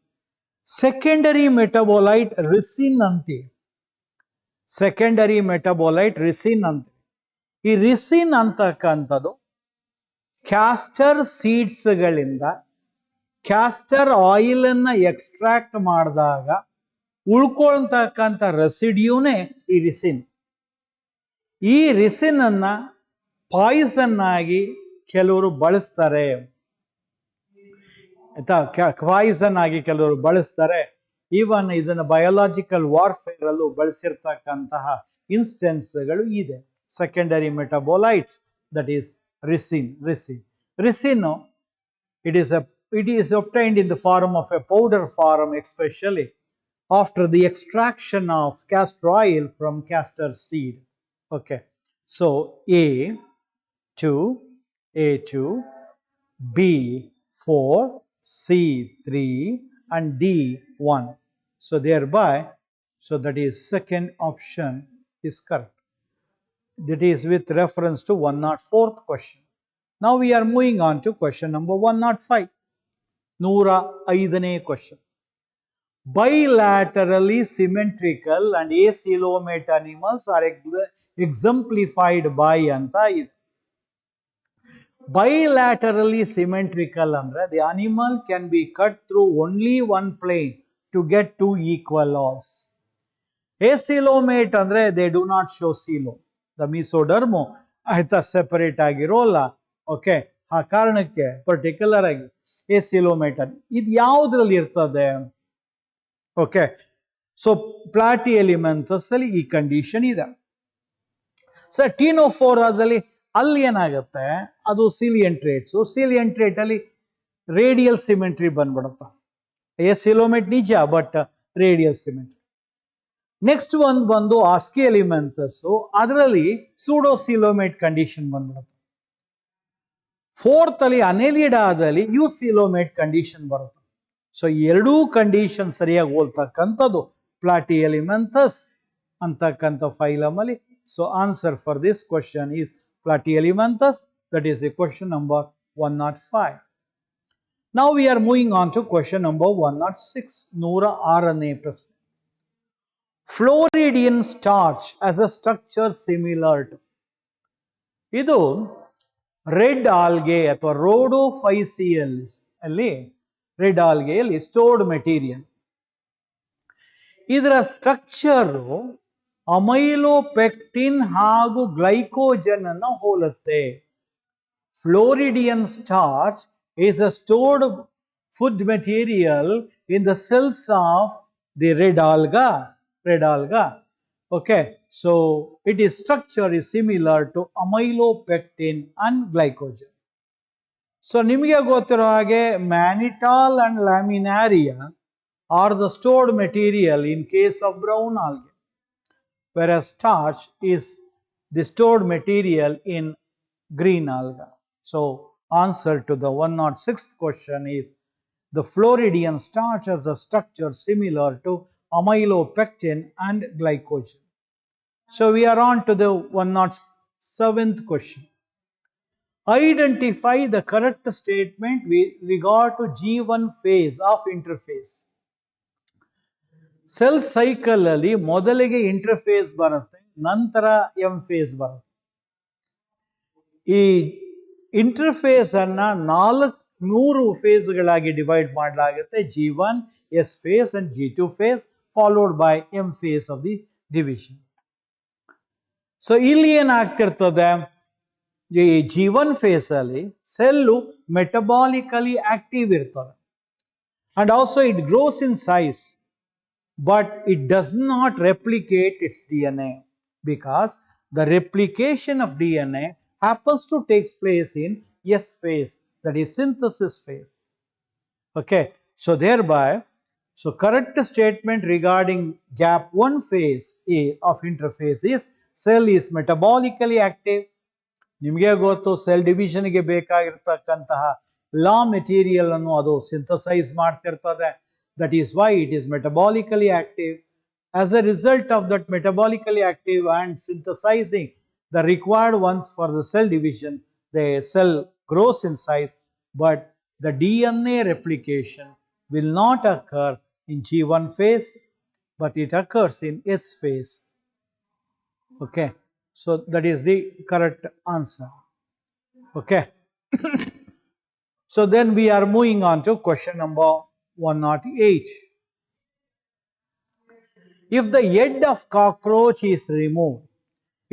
Secondary ಮೆಟಬೋಲೈಟ್ ricin ಅಂತೆ. ಈ ricin ಅಂತಕ್ಕಂಥದ್ದು castor ಸೀಡ್ಸ್ಗಳಿಂದ castor oil ಅನ್ನ extract ಮಾಡಿದಾಗ ಉಳ್ಕೊಳ್ತಕ್ಕಂಥ ರೆಸಿಡ್ಯೂನೇ ಈ ರಿಸಿನ್. ಈ ರಿಸಿನ್ ಅನ್ನ ಪಾಯ್ಸನ್ ಆಗಿ ಕೆಲವರು ಬಳಸ್ತಾರೆ, ಆಯ್ತಾ, ಪಾಯ್ಸನ್ ಆಗಿ ಕೆಲವರು ಬಳಸ್ತಾರೆ. ಈವನ್ ಇದನ್ನ ಬಯೋಲಾಜಿಕಲ್ ವಾರ್ಫೇರ್ ಅಲ್ಲೂ ಬಳಸಿರ್ತಕ್ಕಂತಹ ಇನ್ಸ್ಟೆನ್ಸ್ಗಳು ಇದೆ. Secondary metabolites, that is ricin. It is obtained in the form of a powder form, especially after the extraction of castor oil from castor seed. Okay, so A2 B4 C3 and D1. So thereby, so that is second option is correct. That is with reference to 104th question. Now we are moving on to question number 105. 105ನೇ question. Bilaterally symmetrical and acoelomate animals are exemplified by ಅಂತ ಇದೆ. Bilaterally symmetrical ಅಂದ್ರೆ the animal can be cut through only one plane to get two equal loss. Acoelomate ಅಂದ್ರೆ they do not show coelom. The mesoderm ಆಯ್ತಾ separate ಆಗಿರೋಲ್ಲ. Okay, ಆ ಕಾರಣಕ್ಕೆ particular ಆಗಿ acoelomate. ಇದು ಯಾವುದ್ರಲ್ಲಿ ಇರ್ತದೆ? ಓಕೆ, ಸೊ ಪ್ಲಾಟಿಯೆಲಿಮೆಂಥಸ್ ಅಲ್ಲಿ ಈ ಕಂಡೀಷನ್ ಇದೆ. ಸೊ ಟೀನೋಫೋರಾದಲ್ಲಿ ಅಲ್ಲಿ ಏನಾಗುತ್ತೆ, ಅದು ಸಿಲಿಯಂಟ್ರೇಟ್ಸ್. ಸಿಲಿಯಂಟ್ರೇಟ್ ಅಲ್ಲಿ ರೇಡಿಯಲ್ ಸಿಮೆಂಟ್ರಿ ಬಂದ್ಬಿಡುತ್ತೆ. acoelomate ನಿಜ, ಬಟ್ ರೇಡಿಯಲ್ ಸಿಮೆಂಟ್ರಿ. ನೆಕ್ಸ್ಟ್ ಒಂದು ಬಂದು ಆಸ್ಕಿಯಲಿಮೆಂಥಸ್, ಅದರಲ್ಲಿ ಸೂಡೋಸಿಲೋಮೇಟ್ ಕಂಡೀಷನ್ ಬಂದ್ಬಿಡುತ್ತೆ. ಫೋರ್ತ್ ಅಲ್ಲಿ ಅನೆಲಿಡಾದಲ್ಲಿ ಯೂಸಿಲೋಮೇಟ್ ಕಂಡೀಷನ್ ಬರುತ್ತೆ. ಸೊ ಎರಡೂ ಕಂಡೀಷನ್ ಸರಿಯಾಗಿ ಹೋಲ್ತಕ್ಕಂಥದ್ದು ಪ್ಲಾಟಿಯೆಲಿಮೆಂಥಸ್ ಅಂತಕ್ಕಂಥ ಫೈಲಮ್ ಅಲ್ಲಿ. So answer for this question is Platyhelminthes. That is the question number 105. Now we are moving on to question number 106. 106ನೇ ಪ್ರಶ್ನೆ. Floridian starch as a structure similar to. ಇದು red algae ಅಥವಾ ರೋಡೋಫೈಸಿಯಲ್ಸ್ ಅಲ್ಲಿ red ಆಲ್ಗೆಯಲ್ಲಿ stored material. ಇದರ structure amylopectin ಹಾಗೂ glycogen ಅನ್ನು ಹೋಲುತ್ತೆ. ಫ್ಲೋರಿಡಿಯನ್ starch is a stored food material in the cells of the red alga. Okay, so its structure is similar to amylopectin and glycogen. So ನಿಮಗೆ ಗೊತ್ತಿರೋ ಹಾಗೆ mannitol and laminaria are the stored material in case of brown algae, whereas starch is the stored material in green alga. So answer to the 106th question is the Floridian starch has a structure similar to amylopectin and glycogen. So we are on to the 107th question. Identify the correct statement with regard to G1 phase of interphase. Cell cycle ಅಲ್ಲಿ ಮೊದಲಿಗೆ interface ಬರುತ್ತೆ, ನಂತರ M face ಬರುತ್ತೆ. ಈ interface ಅನ್ನ 3 ಫೇಸ್ಗಳಾಗಿ divide ಮಾಡಲಾಗುತ್ತೆ. G1, S phase and G2 phase followed by M phase of the division. So ಇಲ್ಲಿ ಏನಾಗ್ತಿರ್ತದೆ, ಈ G1 ಫೇಸ್ ಅಲ್ಲಿ ಸೆಲ್ಲು ಮೆಟಬಾಲಿಕಲಿ ಆಕ್ಟಿವ್ ಇರ್ತದೆ and also it grows in size, but it does not replicate its DNA because the replication of DNA happens to take place in S phase that is synthesis phase. Okay, so thereby, so correct statement regarding gap 1 phase of interphase is cell is metabolically active. ನಿಮಗೆ ಗೊತ್ತು cell ಡಿವಿಷನ್ಗೆ ಬೇಕಾಗಿರ್ತಕ್ಕಂತಹ ಲಾ material ಅನ್ನು ಅದು synthesise ಮಾಡ್ತಿರ್ತದೆ. That is why it is metabolically active. As a result of that metabolically active and synthesising the required ones for the cell division, the cell grows in size, but the DNA replication will not occur in G1 phase, but it occurs in S phase. Okay, so that is the correct answer. Okay. So then we are moving on to question number 108. If the head of cockroach is removed,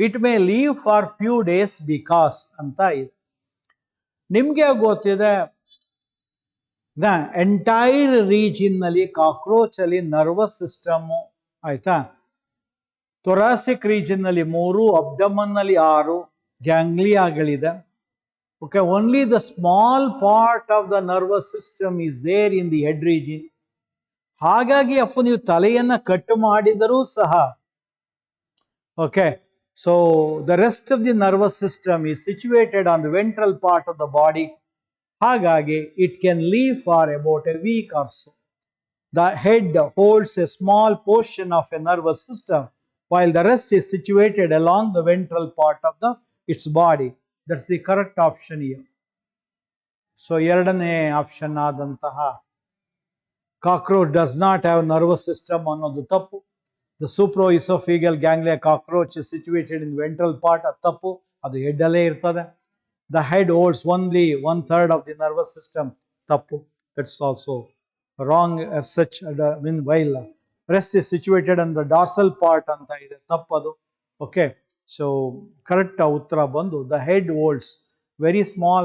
it may live for few days because anta ಇದೆ. ನಿಮಗೆ ಗೊತ್ತಿದೆ the entire region ನಲ್ಲಿ cockroach ಅಲ್ಲಿ nervous system ಆಯ್ತಾ, thoracic region ನಲ್ಲಿ 3, abdomen ನಲ್ಲಿ 6 ಗ್ಯಾಂಗ್ಲಿಯಾಗಳಿದೆ. Okay, only the small part of the nervous system is there in the head region. ಹಾಗಾಗಿ ನೀವು ತಲೆಯನ್ನ ಕಟ್ ಮಾಡಿದರೂ ಸಹ, okay, so the rest of the nervous system is situated on the ventral part of the body. Hagage it can live for about a week or so. The head holds a small portion of a nervous system while the rest is situated along the ventral part of its body. That's the correct option here. So ಎರಡನೇ option ಆದಂತಹ cockroach does not have nervous system ಅನ್ನೋದು ತಪ್ಪು. The supraesophageal ganglia cockroach is situated in the ventral part, ಅದು ತಪ್ಪು, ಅದು head ಅಲ್ಲೇ ಇರ್ತದೆ. The head holds only 1/3 of the nervous system, ತಪ್ಪು, that's also wrong as such. Meanwhile rest is situated on the dorsal part ಅಂತ ಇದೆ, ತಪ್ಪದು. Okay, so correct ಉತ್ತರ ಬಂದು the head holds very small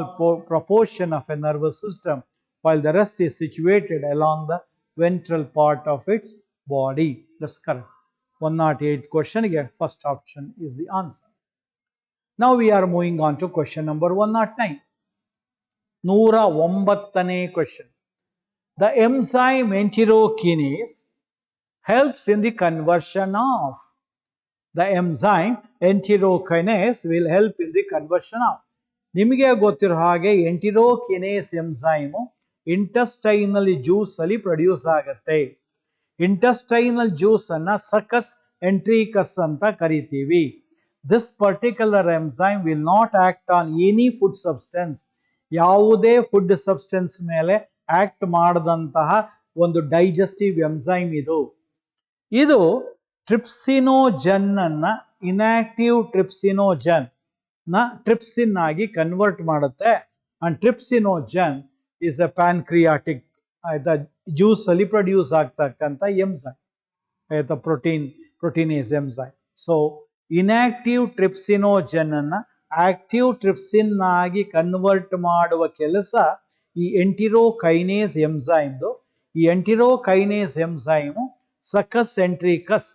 proportion of a nervous system while the rest is situated along the ventral part of its body. That's correct. 108 question again, first option is the answer. Now we are moving on to question number 109. 109ನೇ question. The enzyme enterokinase helps in the conversion of. The enzyme enterokinase will help in the conversion of. ನಿಮಗೆ ಗೊತ್ತಿರೋ ಹಾಗೆ ಎಂಟಿರೋಕಿನೇಸ್ enzyme intestinal juice ಅಲ್ಲಿ produce ಆಗುತ್ತೆ. Intestinal juice ಅನ್ನ ಸಕಸ್ ಎಂಟ್ರಿಕಸ್ ಅಂತ ಕರಿತೀವಿ. This particular enzyme will not act on any food substance. ಯಾವುದೇ food substance ಮೇಲೆ ಆಕ್ಟ್ ಮಾಡದಂತಹ ಒಂದು ಡೈಜೆಸ್ಟಿವ್ ಎಂಜೈಮ್ ಇದು. ಇದು ಟ್ರಿಪ್ಸಿನೋಜನ್ ಅನ್ನ ಇನ್ಆಕ್ಟಿವ್ ಟ್ರಿಪ್ಸಿನೋಜನ್ ನ ಟ್ರಿಪ್ಸಿನ್ ಆಗಿ ಕನ್ವರ್ಟ್ ಮಾಡುತ್ತೆ. ಅಂಡ್ ಟ್ರಿಪ್ಸಿನೋಜನ್ ಇಸ್ ಅ ಪ್ಯಾನ್ಕ್ರಿಯಾಟಿಕ್ ಆಯ್ತಾ, ಜ್ಯೂಸ್ ಅಲ್ಲಿ ಪ್ರೊಡ್ಯೂಸ್ ಆಗ್ತಕ್ಕಂಥ ಎಂಜೈಮ್ ಆಯ್ತಾ, ಪ್ರೋಟೀನೇಸ್ ಎಂಜೈಮ್. ಸೊ ಇನ್ಆಕ್ಟಿವ್ ಟ್ರಿಪ್ಸಿನೋಜನ್ ಅನ್ನ ಆಕ್ಟಿವ್ ಟ್ರಿಪ್ಸಿನ್ ಆಗಿ ಕನ್ವರ್ಟ್ ಮಾಡುವ ಕೆಲಸ ಈ ಎಂಟಿರೋಕೈನೇಸ್ ಎಂಜೈಮ್ದು. ಈ ಎಂಟಿರೋಕೈನೇಸ್ ಎಂಜೈಮ್ ಸಕಸ್ ಎಂಟ್ರಿಕಸ್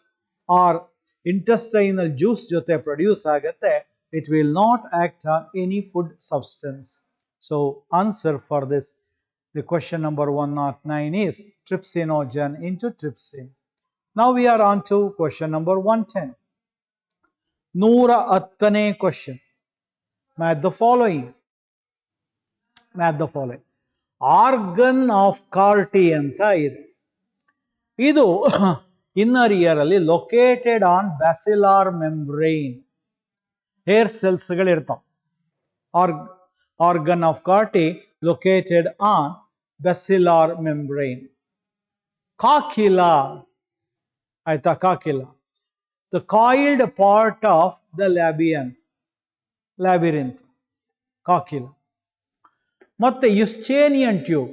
ಆರ್ ಇಂಟೆಸ್ಟೈನಲ್ ಜ್ಯೂಸ್ ಜೊತೆ ಪ್ರೊಡ್ಯೂಸ್ ಆಗುತ್ತೆ. It will not act on any food substance. So answer for this, the question number 109 is trypsinogen into trypsin. Now we are on to question number 110. 110ನೇ question. Match the following. Organ of Carti ಅಂತ ಇದೆ. ಇದು inner ear ಅಲ್ಲಿ located on basilar membrane. Hair cells ಗಳಿರ್ತಾವ. Organ of Corti located on basilar membrane. Cochlea ಆಯ್ತಾ, cochlea the coiled part of the labyrinth cochlea. ಮತ್ತೆ Eustachian tube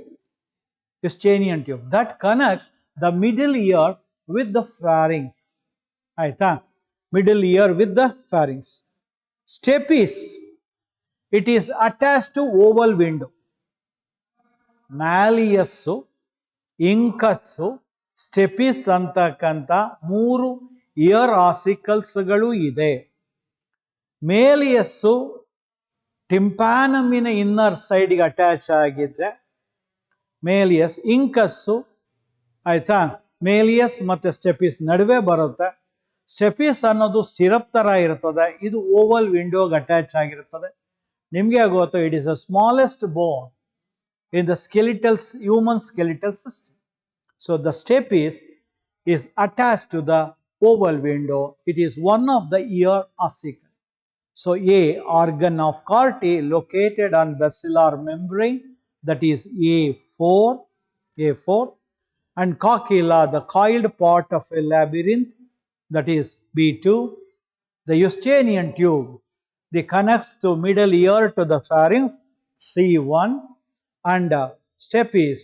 that connects the middle ear with the pharynx ಆಯ್ತಾ, middle ear with the pharynx. Stapes, it is attached to oval window. Malleus, incus, stapes ಅಂತಕ್ಕಂಥ 3 year ossicles ಗಳು ಇದೆ. ಮೇಲಿಯಸ್ ಟಿಂಪ್ಯಾನಮಿನ inner ಸೈಡ್ಗೆ attach ಆಗಿದ್ರೆ ಮೇಲಿಯಸ್, ಇಂಕಸ್ಸು ಆಯ್ತಾ ಮೇಲಿಯಸ್ ಮತ್ತೆ ಸ್ಟೆಪಿಸ್ ನಡುವೆ ಬರುತ್ತೆ. ಸ್ಟೆಪಿಸ್ ಅನ್ನೋದು ಸ್ಟಿರಪ್ ತರ ಇರ್ತದೆ, ಇದು ಓವಲ್ ವಿಂಡೋಗೆ ಅಟ್ಯಾಚ್ ಆಗಿರ್ತದೆ. ನಿಮಗೆ ಗೊತ್ತು, it is the smallest bone in the human skeletal system. So the stapes is attached to the oval window. It is one of the ear ossicle. So A, organ of Corti located on basilar membrane, that is A4, and coccyla, the coiled part of a labyrinth, that is B2. The Eustachian tube, the connects to middle ear to the pharynx, C1, and stapes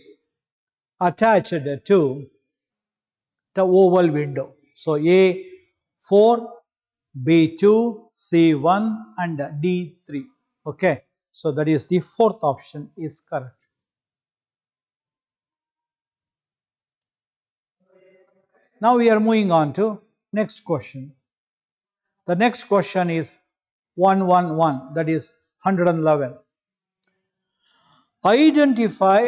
attached to the oval window. So A4, B2, C1 and D3. Okay, so that is the fourth option is correct. Now we are moving on to next question. The next question is 111, that is 111. Identify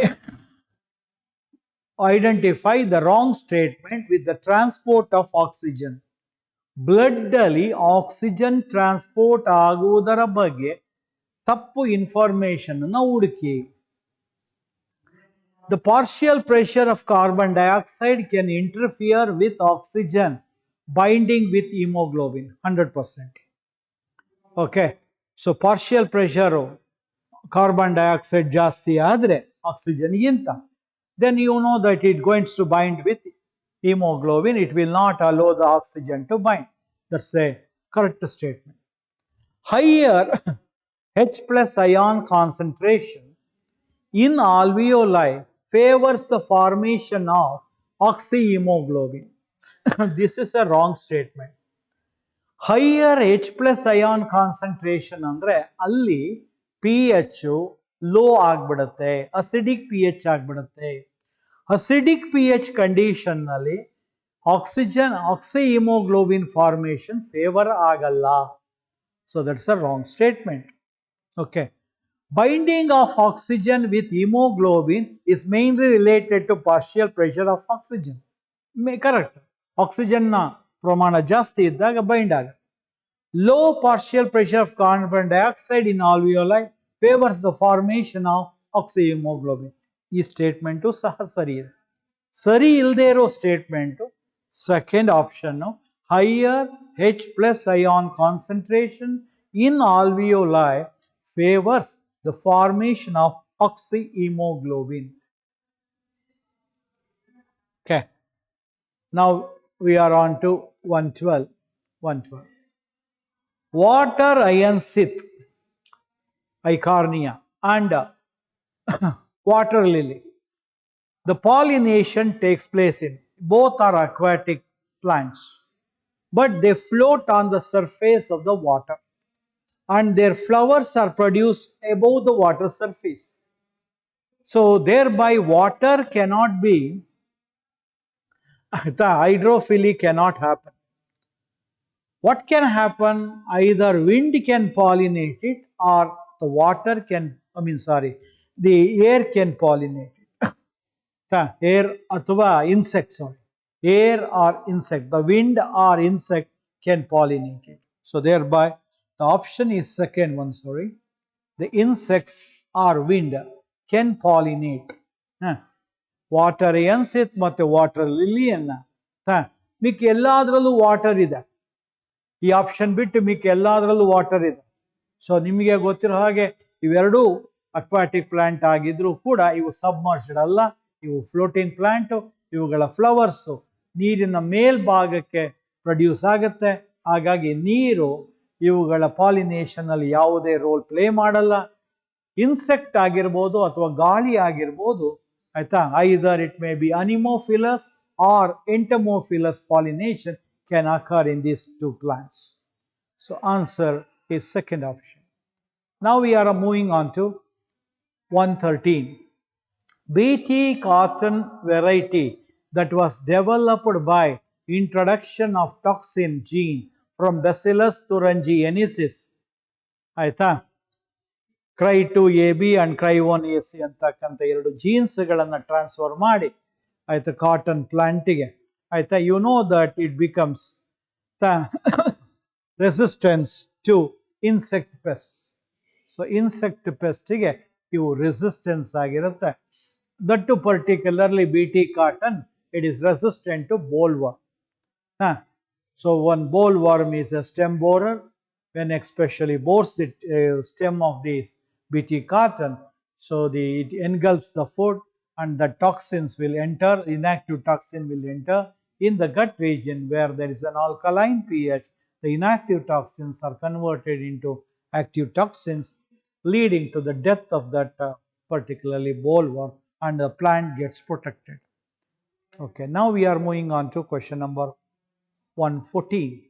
the wrong statement with the transport of oxygen. Blood ಅಲ್ಲಿ oxygen transport ಆಗುವುದರ ಬಗ್ಗೆ ತಪ್ಪು information ಅನ್ನು ಹುಡುಕಿ. The partial pressure of carbon dioxide can interfere with oxygen binding with hemoglobin 100%. Okay, so partial pressure carbon dioxide ಜಾಸ್ತಿ ಆದರೆ ಆಕ್ಸಿಜನ್ಗಿಂತ, then you know that it going to bind with hemoglobin. It will not allow the oxygen to bind. That's a correct statement. Higher H plus ion concentration in alveoli favors the formation of oxyhemoglobin. This is a wrong statement. Higher H plus ion concentration ಅಂದ್ರೆ ಅಲ್ಲಿ pH low ಆಗ್ಬಿಡುತ್ತೆ, acidic pH ಆಗ್ಬಿಡುತ್ತೆ. Acidic pH condition ನಲ್ಲಿ oxyhaemoglobin formation favour ಆಗಲ್ಲ. So that's a wrong statement. Okay, binding of oxygen with haemoglobin is mainly related to partial pressure of oxygen. Correct, oxygen ನ ಪ್ರಮಾಣ ಜಾಸ್ತಿ ಇದ್ದಾಗ bind ಆಗುತ್ತೆ. Low partial pressure of carbon dioxide in alveoli favours the formation of oxyhaemoglobin. ಈ statement ಸಹ ಸರಿ ಇದೆ. ಸರಿ ಇಲ್ಲದೆ ಇರೋ statement second option, higher H plus ion concentration in alveoli favors the formation of oxyhemoglobin. Okay, now we are on to 112. Water hyacinth, Eichhornia, and water lily. The pollination takes place in both are aquatic plants, but they float on the surface of the water and their flowers are produced above the water surface. So thereby water cannot be, the hydrophily cannot happen. What can happen? Either wind can pollinate it or the water can, the air can pollinate it. Air ಅಥವಾ insect, sorry. Air or insect, the wind or insect can pollinate it. So thereby the option is second one, sorry. The insects or wind can pollinate. Water hyacinth ಮತ್ತೆ water ಲಿಲಿಯನ್ನ ಮಿಕ್ಕ ಎಲ್ಲದರಲ್ಲೂ water ಇದೆ. ಈ option ಬಿಟ್ಟು ಮಿಕ್ಕ ಎಲ್ಲದರಲ್ಲೂ water ಇದೆ. So ನಿಮಗೆ ಗೊತ್ತಿರೋ ಹಾಗೆ ಇವೆರಡೂ ಅಕ್ವಾಟಿಕ್ ಪ್ಲಾಂಟ್ ಆಗಿದ್ರು ಕೂಡ ಇವು ಸಬ್ಮರ್ಜ್ಡ್ ಅಲ್ಲ, ಇವು ಫ್ಲೋಟಿಂಗ್ ಪ್ಲಾಂಟ್. ಇವುಗಳ ಫ್ಲವರ್ಸ್ ನೀರಿನ ಮೇಲ್ಭಾಗಕ್ಕೆ ಪ್ರೊಡ್ಯೂಸ್ ಆಗುತ್ತೆ. ಹಾಗಾಗಿ ನೀರು ಇವುಗಳ ಪಾಲಿನೇಷನ್ ಅಲ್ಲಿ ಯಾವುದೇ ರೋಲ್ ಪ್ಲೇ ಮಾಡಲ್ಲ. ಇನ್ಸೆಕ್ಟ್ ಆಗಿರ್ಬೋದು ಅಥವಾ ಗಾಳಿ ಆಗಿರ್ಬೋದು, ಆಯ್ತಾ. Either it may be anemophilous or entomophilous pollination can occur in these two plants. So answer is second option. Now we are moving on to 113. BT cotton variety that was developed by introduction of toxin gene from Bacillus thuringiensis. ಆಯ್ತಾ, cry2AB and cry1AC ಅಂತಕ್ಕಂಥ ಎರಡು ಜೀನ್ಸ್ಗಳನ್ನು transfer ಮಾಡಿ ಆಯ್ತಾ cotton ಪ್ಲಾಂಟಿಗೆ ಆಯ್ತಾ you know that it becomes resistance to insect pest. So insect ಪೆಸ್ಟಿಗೆ ಇವು resistance ಆಗಿರುತ್ತೆ. That to particularly BT cotton it is resistant to bollworm. So one bollworm is a stem borer. When especially bores the stem of this BT cotton, so it engulfs the food and the toxins will enter, inactive toxin will enter in the gut region where there is an alkaline pH. The inactive toxins are converted into active toxins, leading to the death of that particularly bollworm, and the plant gets protected. Okay, now we are moving on to question number 114.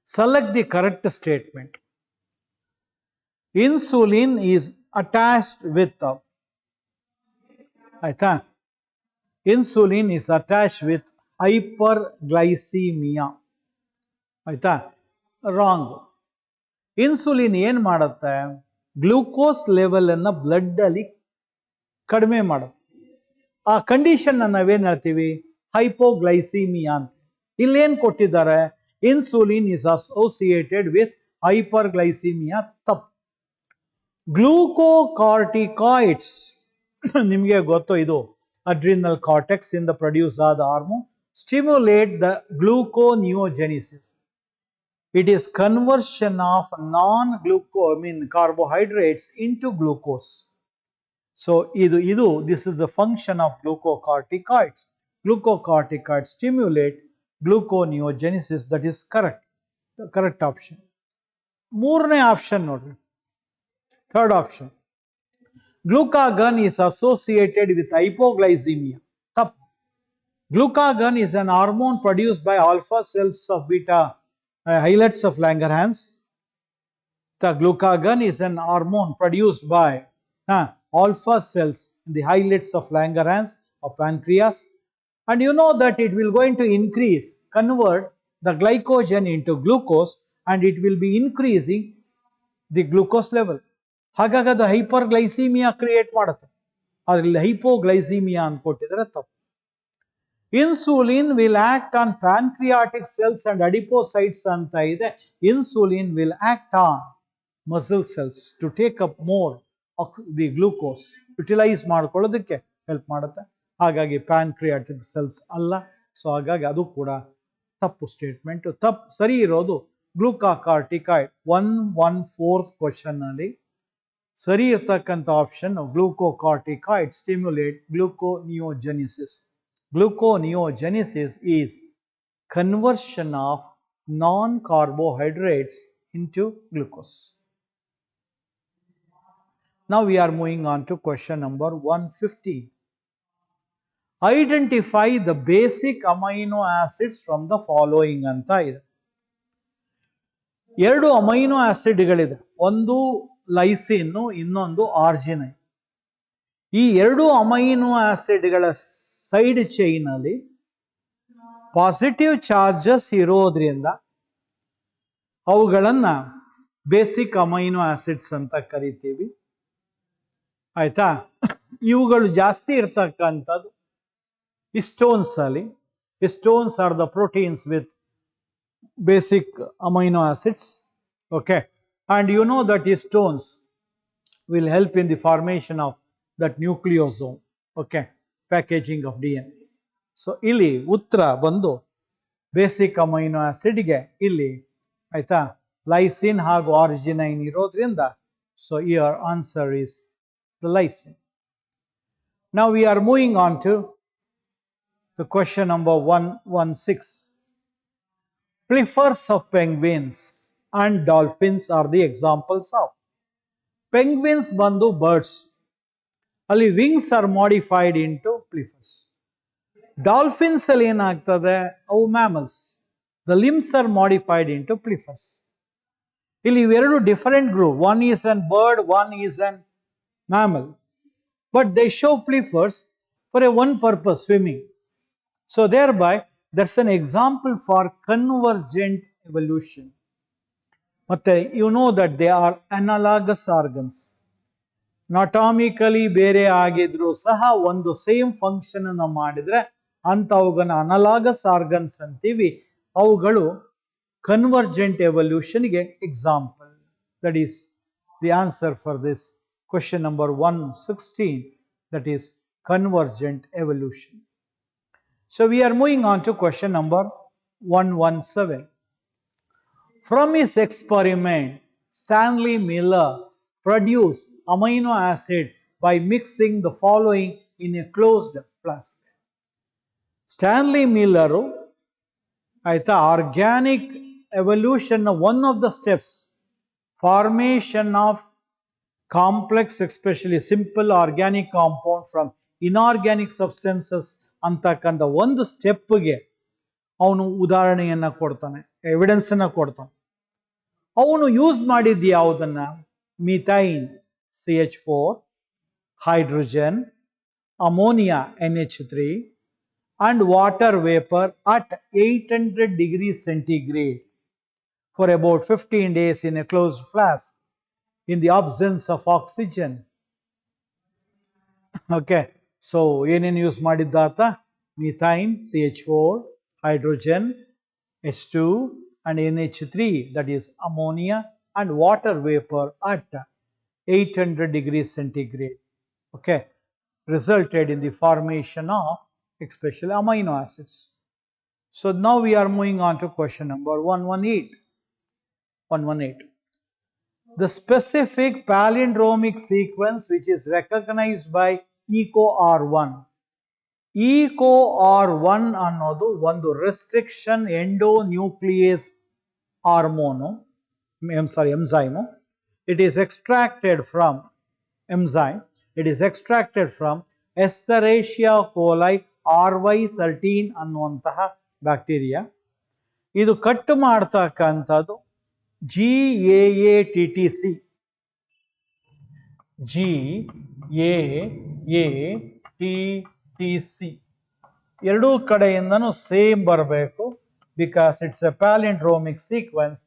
Select the correct statement. Insulin is attached with insulin is attached with hyperglycemia. ಆಯ್ತಾ? Wrong. Insulin ಏನು ಮಾಡುತ್ತೆ? Glucose level ಅನ್ನು blood ಅಲ್ಲಿ ಕಡಿಮೆ ಮಾಡುತ್ತೆ. ಆ condition ನಾವೇನು ಹೇಳ್ತೀವಿ? ಹೈಪೋಗ್ಲೈಸಿಮಿಯಾ ಅಂತ. ಇಲ್ಲೇನು ಕೊಟ್ಟಿದ್ದಾರೆ? Insulin is associated with hyperglycaemia. ತಪ್ಪು. ಗ್ಲೂಕೋಕಾರ್ಟಿಕಾಯ್ಡ್ಸ್ ನಿಮಗೆ ಗೊತ್ತು, ಇದು ಅಡ್ರಿನಲ್ ಕಾರ್ಟೆಕ್ಸ್ ಇಂದ ಪ್ರೊಡ್ಯೂಸ್ ಆದ hormone stimulate the gluconeogenesis. It is conversion of carbohydrates into glucose. So this is the function of glucocorticoids. Glucocorticoids stimulate gluconeogenesis. That is correct. The correct option. ಮೂರನೇ option ನೋಡ್ರಿ, third option. Glucagon is associated with hypoglycemia. ತಪ್ಪು. Glucagon is an hormone produced by alpha cells of beta islets of Langerhans. The glucagon is an hormone produced by alpha cells in the islets of Langerhans of pancreas, and you know that it will going to convert the glycogen into glucose, and it will be increasing the glucose level. ಹಾಗಾಗಿ ಅದು hyperglycaemia create ಮಾಡುತ್ತೆ. ಅದರಲ್ಲಿ hypoglycaemia ಅಂತ ಕೊಟ್ಟಿದ್ರೆ ತಪ್ಪು. Insulin will act on pancreatic cells and adipocytes ಅಂತ ಇದೆ. Insulin will act on muscle cells to take up more the glucose, utilise ಮಾಡ್ಕೊಳ್ಳೋದಕ್ಕೆ ಹೆಲ್ಪ್ ಮಾಡುತ್ತೆ. ಹಾಗಾಗಿ ಪ್ಯಾನ್ಕ್ರಿಯಾಟಿಕ್ ಸೆಲ್ಸ್ ಅಲ್ಲ. ಸೊ ಹಾಗಾಗಿ ಅದು ಕೂಡ ತಪ್ಪು ಸ್ಟೇಟ್ಮೆಂಟ್. ತಪ್ಪು. ಸರಿ ಇರೋದು ಗ್ಲೂಕಾಕಾರ್ಟಿಕಾಯ್ಡ್. 114th ಕ್ವಶನ್ ಅಲ್ಲಿ ಸರಿ ಇರ್ತಕ್ಕಂಥ option glucocorticoid stimulate gluconeogenesis. Gluconeogenesis is conversion of non-carbohydrates into glucose. Now we are moving on to question number 150. Identify the basic amino acids from the following ಅಂತ ಇದೆ. ಎರಡು ಅಮೈನೋ ಆಸಿಡ್ಗಳಿದೆ, ಒಂದು ಲೈಸಿನ್, ಇನ್ನೊಂದು ಆರ್ಜಿನೈನ್. ಈ ಎರಡು ಅಮೈನೋ ಆಸಿಡ್ಗಳ ಸೈಡ್ ಚೈನ್ ಅಲ್ಲಿ positive charges ಇರೋದ್ರಿಂದ ಅವುಗಳನ್ನ ಬೇಸಿಕ್ ಅಮೈನೋ ಆಸಿಡ್ಸ್ ಅಂತ ಕರಿತೀವಿ. ಆಯ್ತಾ? ಇವುಗಳು ಜಾಸ್ತಿ ಇರ್ತಕ್ಕಂಥದ್ದು ಹಿಸ್ಟೋನ್ಸ್ ಅಲ್ಲಿ. Histones are the proteins with basic amino acids. Okay, and you know that histones will help in the formation of that nucleosome. Okay, packaging of DNA. So ಇಲ್ಲಿ ಉತ್ತರ ಬಂದು ಬೇಸಿಕ್ ಅಮೈನೋ ಆಸಿಡ್ಗೆ ಇಲ್ಲಿ ಆಯ್ತಾ ಲೈಸಿನ್ ಹಾಗೂ arginine ಇರೋದ್ರಿಂದ so your answer is the lysine. Now we are moving on to the question number 116. Flippers of penguins and dolphins are the examples of. Penguins ಬಂದು birds, ಅಲ್ಲಿ wings are modified into flippers. Dolphins ಅಲ್ಲಿ ಏನಾಗ್ತದೆ? ಅವು mammals, the limbs are modified into flippers. ಇಲ್ಲಿ ಇವೆರಡು different group. One is an bird, one is an mammal, but they show flippers for a one purpose, swimming. So thereby that's an example for convergent evolution. ಮತ್ತೆ you know that they are analogous organs. Anatomically ಬೇರೆ ಆಗಿದ್ರು ಸಹ ಒಂದು same function ಅನ್ನು ಮಾಡಿದ್ರೆ ಅಂಥವುಗಳನ್ನ analogous organs ಅಂತೀವಿ. ಅವುಗಳು convergent ಎವಲ್ಯೂಷನ್ಗೆ example. That is the answer for this question number 116, that is convergent evolution. So we are moving on to question number 117. From his experiment, Stanley Miller produced amino acid by mixing the following in a closed flask. Stanley Miller ಆಯ್ತಾ organic evolution one of the steps, formation of complex especially simple organic compound from inorganic substances ಅಂತಕ್ಕಂಥ ಒಂದು ಸ್ಟೆಪ್ಗೆ ಅವನು ಉದಾಹರಣೆಯನ್ನ ಕೊಡ್ತಾನೆ, evidence ಅನ್ನ ಕೊಡ್ತಾನೆ. ಅವನು use ಮಾಡಿದ್ದು ಯಾವುದನ್ನ? ಮಿಥೈನ್ CH4, hydrogen, ammonia NH3 and water vapor at 800 degrees centigrade for about 15 days in a closed flask in the absence of oxygen. Okay, so ಏನೇನು use ಮಾಡಿದ್ದಾತ? ಮಿಥೈನ್ CH4, hydrogen H2 and NH3, that is ammonia, and water vapor at 800 degrees centigrade. Okay, resulted in the formation of especially amino acids. So now we are moving on to question number 118. The specific palindromic sequence which is recognized by EcoR1. EcoR1 ಅನ್ನೋದು ಒಂದು restriction endonuclease hormone, enzyme. It is extracted from enzyme. It is extracted from Escherichia coli RY13 ಅನ್ನುವಂತಹ bacteria. ಇದು cut ಮಾಡ್ತಕ್ಕಂಥದ್ದು GAATTC. GAATTC ಎರಡೂ ಕಡೆಯಿಂದನೂ same ಬರಬೇಕು, because it's A ಪ್ಯಾಲಿಂಡ್ರೋಮಿಕ್ sequence.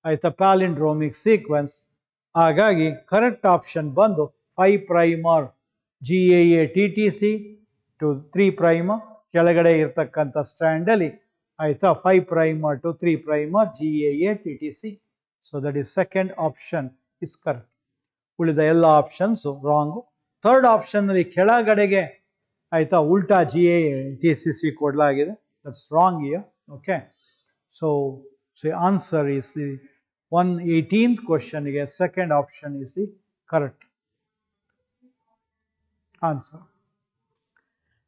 ಆಯ್ತಾ, ಪ್ಯಾಲಿಂಡ್ರೋಮಿಕ್ sequence. ಹಾಗಾಗಿ ಕರೆಕ್ಟ್ ಆಪ್ಷನ್ ಬಂದು 5 ಪ್ರೈಮರ್ GAATTC to 3 ಪ್ರೈಮರ್ ಕೆಳಗಡೆ ಇರ್ತಕ್ಕಂಥ ಸ್ಟ್ಯಾಂಡ್ ಅಲ್ಲಿ ಆಯ್ತಾ 5 primer to 3 primer GAATTC. So that is second option is correct. ಉಳಿದ ಎಲ್ಲ ಆಪ್ಷನ್ಸ್ ರಾಂಗು. ಥರ್ಡ್ ಆಪ್ಷನ್ ಅಲ್ಲಿ ಕೆಳಗಡೆಗೆ ಆಯ್ತಾ ಉಲ್ಟಾ GAATTC ಕೊಡಲಾಗಿದೆ. That's wrong here. Okay, so answer is the 118th ಕ್ವಶನ್ಗೆ second option is the correct answer.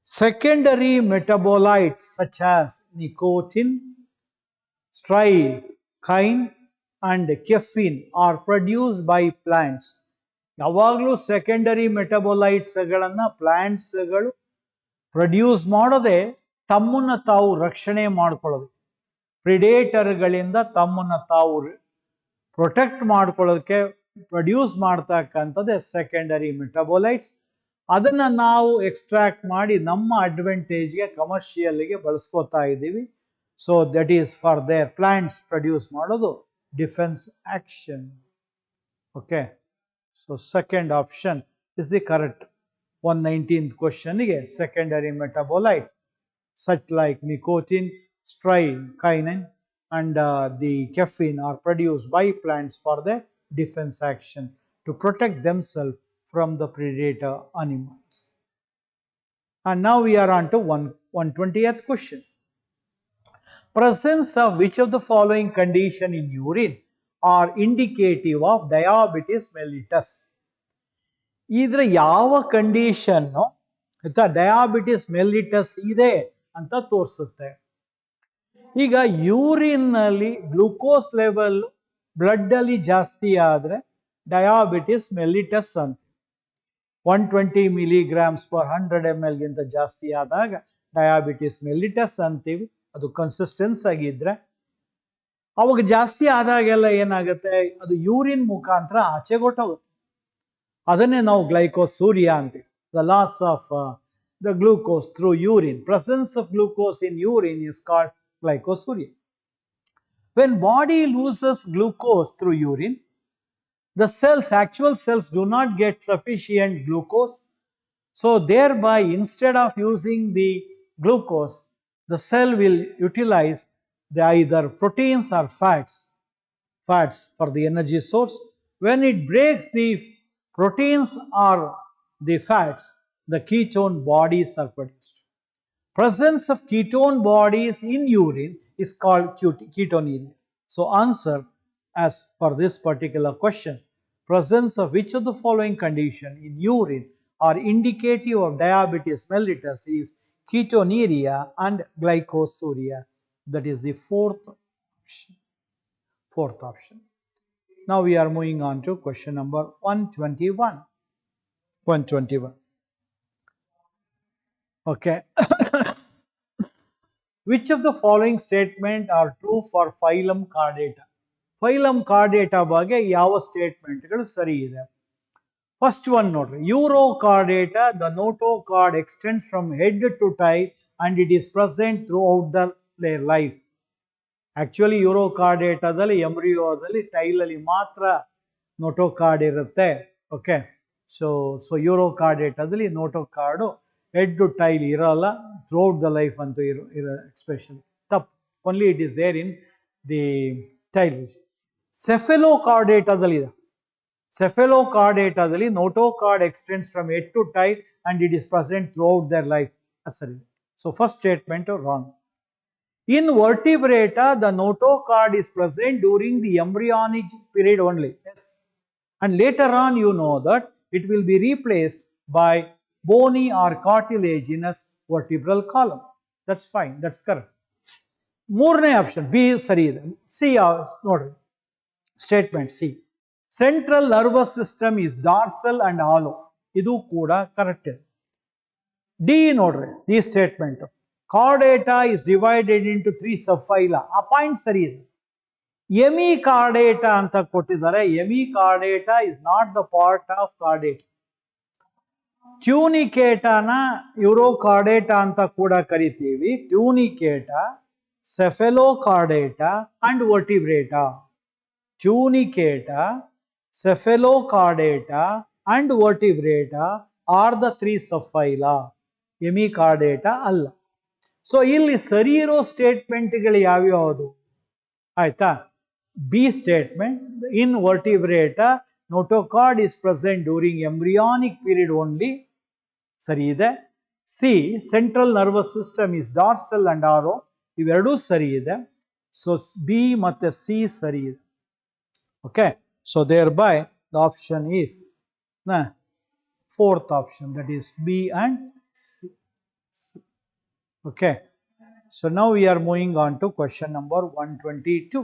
Secondary metabolites such as nicotine, strychnine and caffeine are produced by plants. ಯಾವಾಗಲೂ secondary ಮೆಟಬೊಲೈಟ್ಸ್ಗಳನ್ನು ಪ್ಲಾಂಟ್ಸ್ಗಳು produce ಮಾಡೋದೇ ತಮ್ಮನ್ನು ತಾವು ರಕ್ಷಣೆ ಮಾಡ್ಕೊಳ್ಳೋದು, ಪ್ರಿಡೇಟರ್ಗಳಿಂದ ತಮ್ಮನ್ನು ತಾವು ಪ್ರೊಟೆಕ್ಟ್ ಮಾಡ್ಕೊಳ್ಳೋದಕ್ಕೆ ಪ್ರೊಡ್ಯೂಸ್ ಮಾಡ್ತಕ್ಕಂಥದ್ದೇ ಸೆಕೆಂಡರಿ ಮೆಟಬೊಲೈಟ್ಸ್. ಅದನ್ನ ನಾವು ಎಕ್ಸ್ಟ್ರಾಕ್ಟ್ ಮಾಡಿ ನಮ್ಮ ಅಡ್ವಾಂಟೇಜ್ಗೆ ಕಮರ್ಷಿಯಲ್ಗೆ ಬಳಸ್ಕೋತಾ ಇದ್ದೀವಿ. So that is for their plants produce ಮಾಡೋದು defence action. Okay, so second option is the correct. 119th ಕ್ವಶನ್ಗೆ secondary metabolites such like nicotine, strychnine and the caffeine are produced by plants for their defense action to protect themselves from the predator animals. And now we are on to 120th question. Presence of which of the following condition in urine are indicative of diabetes mellitus? ಇದರ ಯಾವ condition diabetes mellitus ಇದೆ ಅಂತ ತೋರಿಸುತ್ತೆ. ಈಗ urine ನಲ್ಲಿ glucose level blood ಅಲ್ಲಿ ಜಾಸ್ತಿ ಆದ್ರೆ ಡಯಾಬಿಟಿಸ್ ಮೆಲ್ಲಿಟಸ್ ಅಂತ. 120 mg/100 ml ಗಿಂತ ಜಾಸ್ತಿ ಆದಾಗ ಡಯಾಬಿಟಿಸ್ ಮೆಲ್ಲಿಟಸ್ ಅಂತೀವಿ. ಅದು ಕನ್ಸಿಸ್ಟೆನ್ಸ್ ಆಗಿದ್ರೆ, ಅವಾಗ ಜಾಸ್ತಿ ಆದಾಗೆಲ್ಲ ಏನಾಗುತ್ತೆ, ಅದು ಯೂರಿನ್ ಮುಖಾಂತರ ಆಚೆ ಹೊರಟೋಗುತ್ತೆ. ಅದನ್ನೇ ನಾವು ಗ್ಲೈಕೋಸೂರಿಯಾ ಅಂತೀವಿ. The loss of the glucose through urine. Presence of glucose in urine is called glycosuria. When body loses glucose through urine, the cells, actual cells, do not get sufficient glucose. So thereby, instead of using the glucose, the cell will utilize the either proteins or fats for the energy source. When it breaks the proteins or the fats, the ketone bodies are produced. Presence of ketone bodies in urine is called ketonuria. So answer as for this particular question, presence of which of the following condition in urine are indicative of diabetes mellitus is ketonuria and glycosuria. That is the fourth option. Fourth option. Now we are moving on to question number 121. 121. Okay. Which of the following statement are true for phylum Chordata? Phylum Chordata ಬಗ್ಗೆ ಯಾವ ಸ್ಟೇಟ್ಮೆಂಟ್ಗಳು ಸರಿ ಇದೆ? First one ನೋಡ್ರಿ, urochordata, the notochord extend from head to tail and it is present throughout the life. Actually ಯೂರೋಕಾರ್ಡೇಟಾದಲ್ಲಿ ಎಂಬ್ರಿಯೋದಲ್ಲಿ ಟೈಲಲ್ಲಿ ಮಾತ್ರ notochord ಇರುತ್ತೆ. ಓಕೆ, ಸೊ ಯೂರೋಕಾರ್ಡೇಟಾದಲ್ಲಿ ನೋಟೋಕಾರ್ಡು ಹೆಡ್ ಟು ಟೈಲ್ ಇರೋಲ್ಲ, ಥ್ರೂಔಟ್ ದ ಲೈಫ್ ಅಂತೂ ಇರೋ ಎಕ್ಸ್ಪೆಷಲಿ ತಪ್ಪು. Only it is there in the tail. ಸೆಫೆಲೋಕಾರ್ಡೇಟಾದಲ್ಲಿ ಇದೆ. ಸೆಫೆಲೋಕಾರ್ಡೇಟಾದಲ್ಲಿ notochord extends from head to tail and it is present throughout their life. ಸರಿ. So first statement wrong. In vertebrata, the notochord is present during the embryonic period only. Yes. And later on, you know that it will be replaced by bony or cartilaginous vertebral column. That's fine. That's correct. ಮೂರನೇ option B ಸರಿ ಇದೆ. C ನೋಡ್ರಿ, statement C, central nervous system is dorsal and hollow. ಇದು ಕೂಡ correct ಇದೆ. D ನೋಡ್ರಿ, ಈ statement Chordata is divided into 3 subphyla. ಆ ಪಾಯಿಂಟ್ ಸರಿ ಇದೆ. ಎಮಿಕಾರ್ಡೇಟಾ ಅಂತ ಕೊಟ್ಟಿದ್ದಾರೆ. Hemichordata is not the part of chordata. ಟ್ಯೂನಿಕೇಟಾನ ಯೂರೋಕಾರ್ಡೇಟಾ ಅಂತ ಕೂಡ ಕರಿತೀವಿ. Tunicata, cephalochordata and vertebrata. Tunicata, cephalochordata and vertebrata are the 3 subphyla. Hemichordata ಅಲ್ಲ. ಸೊ ಇಲ್ಲಿ ಸರಿ ಇರೋ ಸ್ಟೇಟ್ಮೆಂಟ್ಗಳು ಯಾವ್ಯಾವುದು ಆಯ್ತಾ? B statement, in vertebrata notochord is present during embryonic period only, ಸರಿ ಇದೆ. C, central nervous system is dorsal and hollow, ಇವೆರಡೂ ಸರಿ ಇದೆ. ಸೊ ಬಿ ಮತ್ತೆ ಸಿ ಸರಿ ಇದೆ. Okay, so thereby the option is fourth option, that is B and C. Okay, so now we are moving on to question number 122.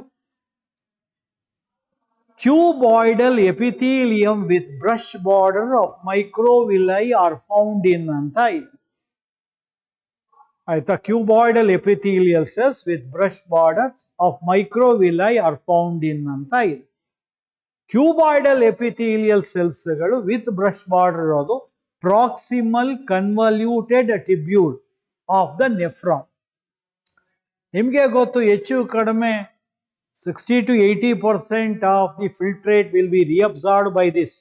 Cuboidal epithelium with brush border of microvilli are found in anta ಇದೆ. ಆಯ್ತಾ? cuboidal epithelial cells with brush border of microvilli are found in ಅಂತ ಇದೆ. cuboidal epithelial cells ಗಳು with brush border ಇರೋದು proximal convoluted tubule of the nephron. ನಿಮಗೆ ಗೊತ್ತು, ಹೆಚ್ಚು ಕಡಿಮೆ 60 to 80% of the filtrate will be reabsorbed by this,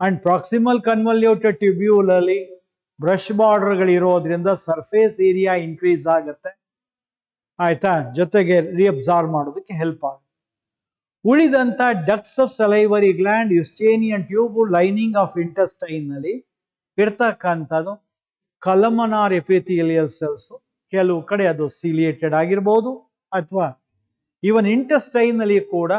and proximal convoluted tubule ಅಲ್ಲಿ brush ಬಾರ್ಡರ್ಗಳು ಇರೋದ್ರಿಂದ ಸರ್ಫೇಸ್ ಏರಿಯಾ ಇನ್ಕ್ರೀಸ್ ಆಗುತ್ತೆ. ಆಯ್ತಾ? ಜೊತೆಗೆ ರಿಅಬ್ಸಾರ್ಬ್ ಮಾಡೋದಕ್ಕೆ ಹೆಲ್ಪ್ ಆಗುತ್ತೆ. ಉಳಿದಂತ ducts of salivary gland, eustachian tube, lining of intestine ನಲ್ಲಿ ಇರ್ತಕ್ಕಂಥದ್ದು ಕಲಮನಾರ್ ಎಪಿಥಿಲಿಯಲ್ ಸೆಲ್ಸ್. ಕೆಲವು ಕಡೆ ಅದು ಸಿಲಿಯೇಟೆಡ್ ಆಗಿರ್ಬೋದು, ಅಥವಾ ಈವನ್ ಇಂಟೆಸ್ಟೈನ್ ನಲ್ಲಿ ಕೂಡ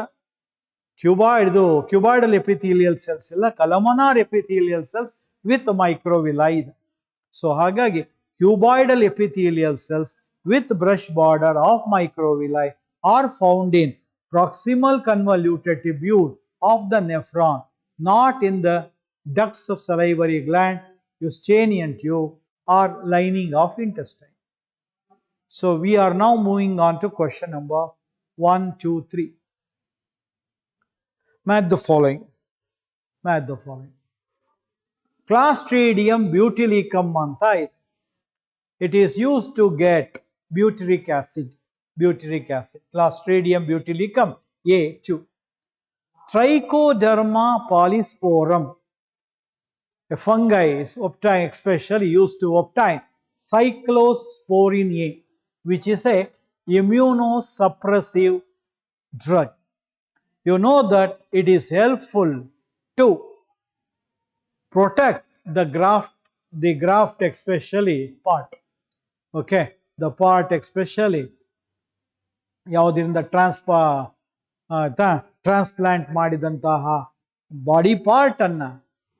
ಕ್ಯೂಬಾಯ್ಡಲ್ ಎಪಿಥಿಲಿಯಲ್ ಸೆಲ್ಸ್ ಇಲ್ಲ, columnar epithelial cells with microvilli ಇದೆ. ಸೊ ಹಾಗಾಗಿ cuboidal epithelial cells with brush border of microvilli are found in proximal convoluted tubule of the nephron, not in the ducts of salivary gland, Eustachian tube or lining of intestine. So we are now moving on to question number 1, 2, 3. Match the following. Clostridium butylicum anta ide. It is used to get butyric acid. butyric acid. Clostridium butylicum A2. Trichoderma polysporum, a fungi is obtained, especially used to obtain cyclosporin A, which is a immunosuppressive drug. You know that it is helpful to protect the graft especially part. Okay, the part especially ಯಾವುದರಿಂದ transplant ಮಾಡಿದಂತಹ body part ಅನ್ನ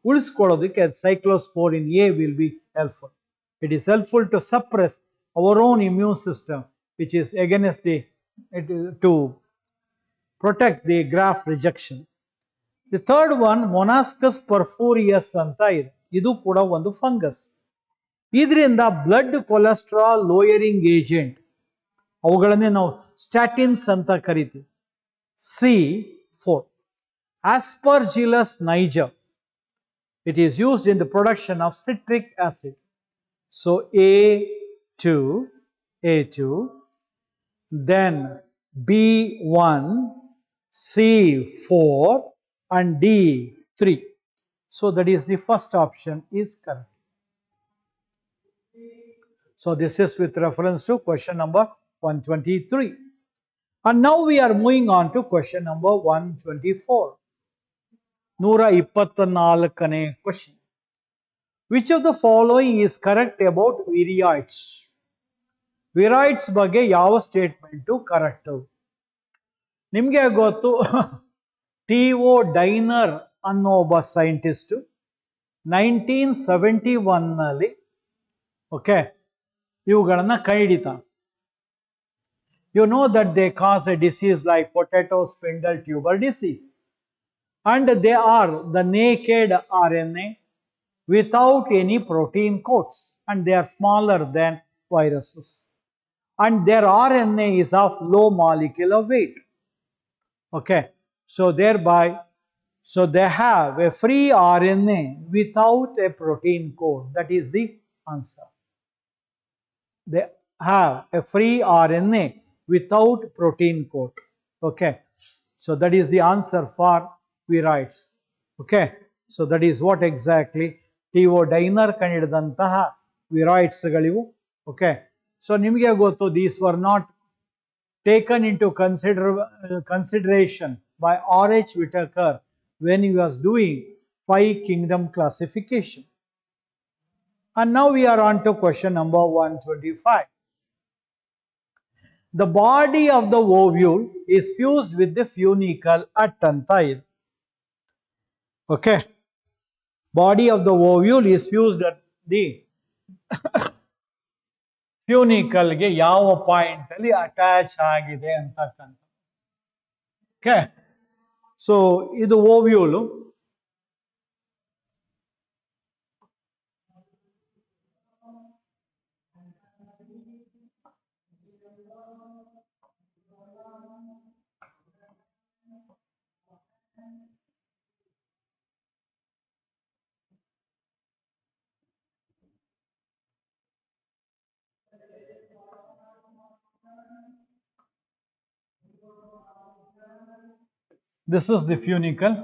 ಉಳಿಸ್ಕೊಳ್ಳೋದಕ್ಕೆ cyclosporin A will be helpful. It is helpful to suppress our own immune system which is against the to protect the graft rejection. The third one monascus purpureus ಅಂತ ಇದೆ. ಇದು ಕೂಡ ಒಂದು fungus. ಇದರಿಂದ blood cholesterol lowering agent, ಅವುಗಳನ್ನೇ ನಾವು statins ಅಂತ ಕರಿತೀವಿ. C4. Aspergillus niger. It is used in the production of citric acid. So A2, then B1, C4 and D3. So that is the first option is correct. So this is with reference to question number 123. And now we are moving on to question number 124. 124ನೇ question. Which of the following is correct about viroids? Viroids ಬಗ್ಗೆ ಯಾವ statement correct? ನಿಮಗೆ ಗೊತ್ತು, ಟಿ.ಒ. ಡೈನರ್ ಅನ್ನೋ ಒಬ್ಬ scientist 1971ನಲ್ಲಿ ಇವುಗಳನ್ನ ಕಂಡುಹಿಡಿತಾನೆ. You know that they cause a disease like potato spindle tuber disease, and they are the naked RNA without any protein coats, and they are smaller than viruses, and their RNA is of low molecular weight. So thereby, so they have a free RNA without a protein code. That is the answer. They have a free RNA without protein code. So that is the answer for viroids. So that is what exactly ಟಿ.ಒ. ಡೈನರ್ ಕಂಡುಹಿಡಿದಂತಹ viroids ಗಳಿವು. So ನಿಮಗೆ ಗೊತ್ತು, these were not taken into consideration by R.H. Whitaker when he was doing 5 kingdom classification. And now we are on to question number 125. The body of the ovule is fused with the funicle at ಅಂತ ಇದೆ. Body of the ovule is fused at the funicle ಗೆ ಯಾವ point ಅಲ್ಲಿ attach ಆಗಿದೆ ಅಂತಕ್ಕಂಥ. So ಇದು ಓವ್ಯೂಲು. This is the funicle.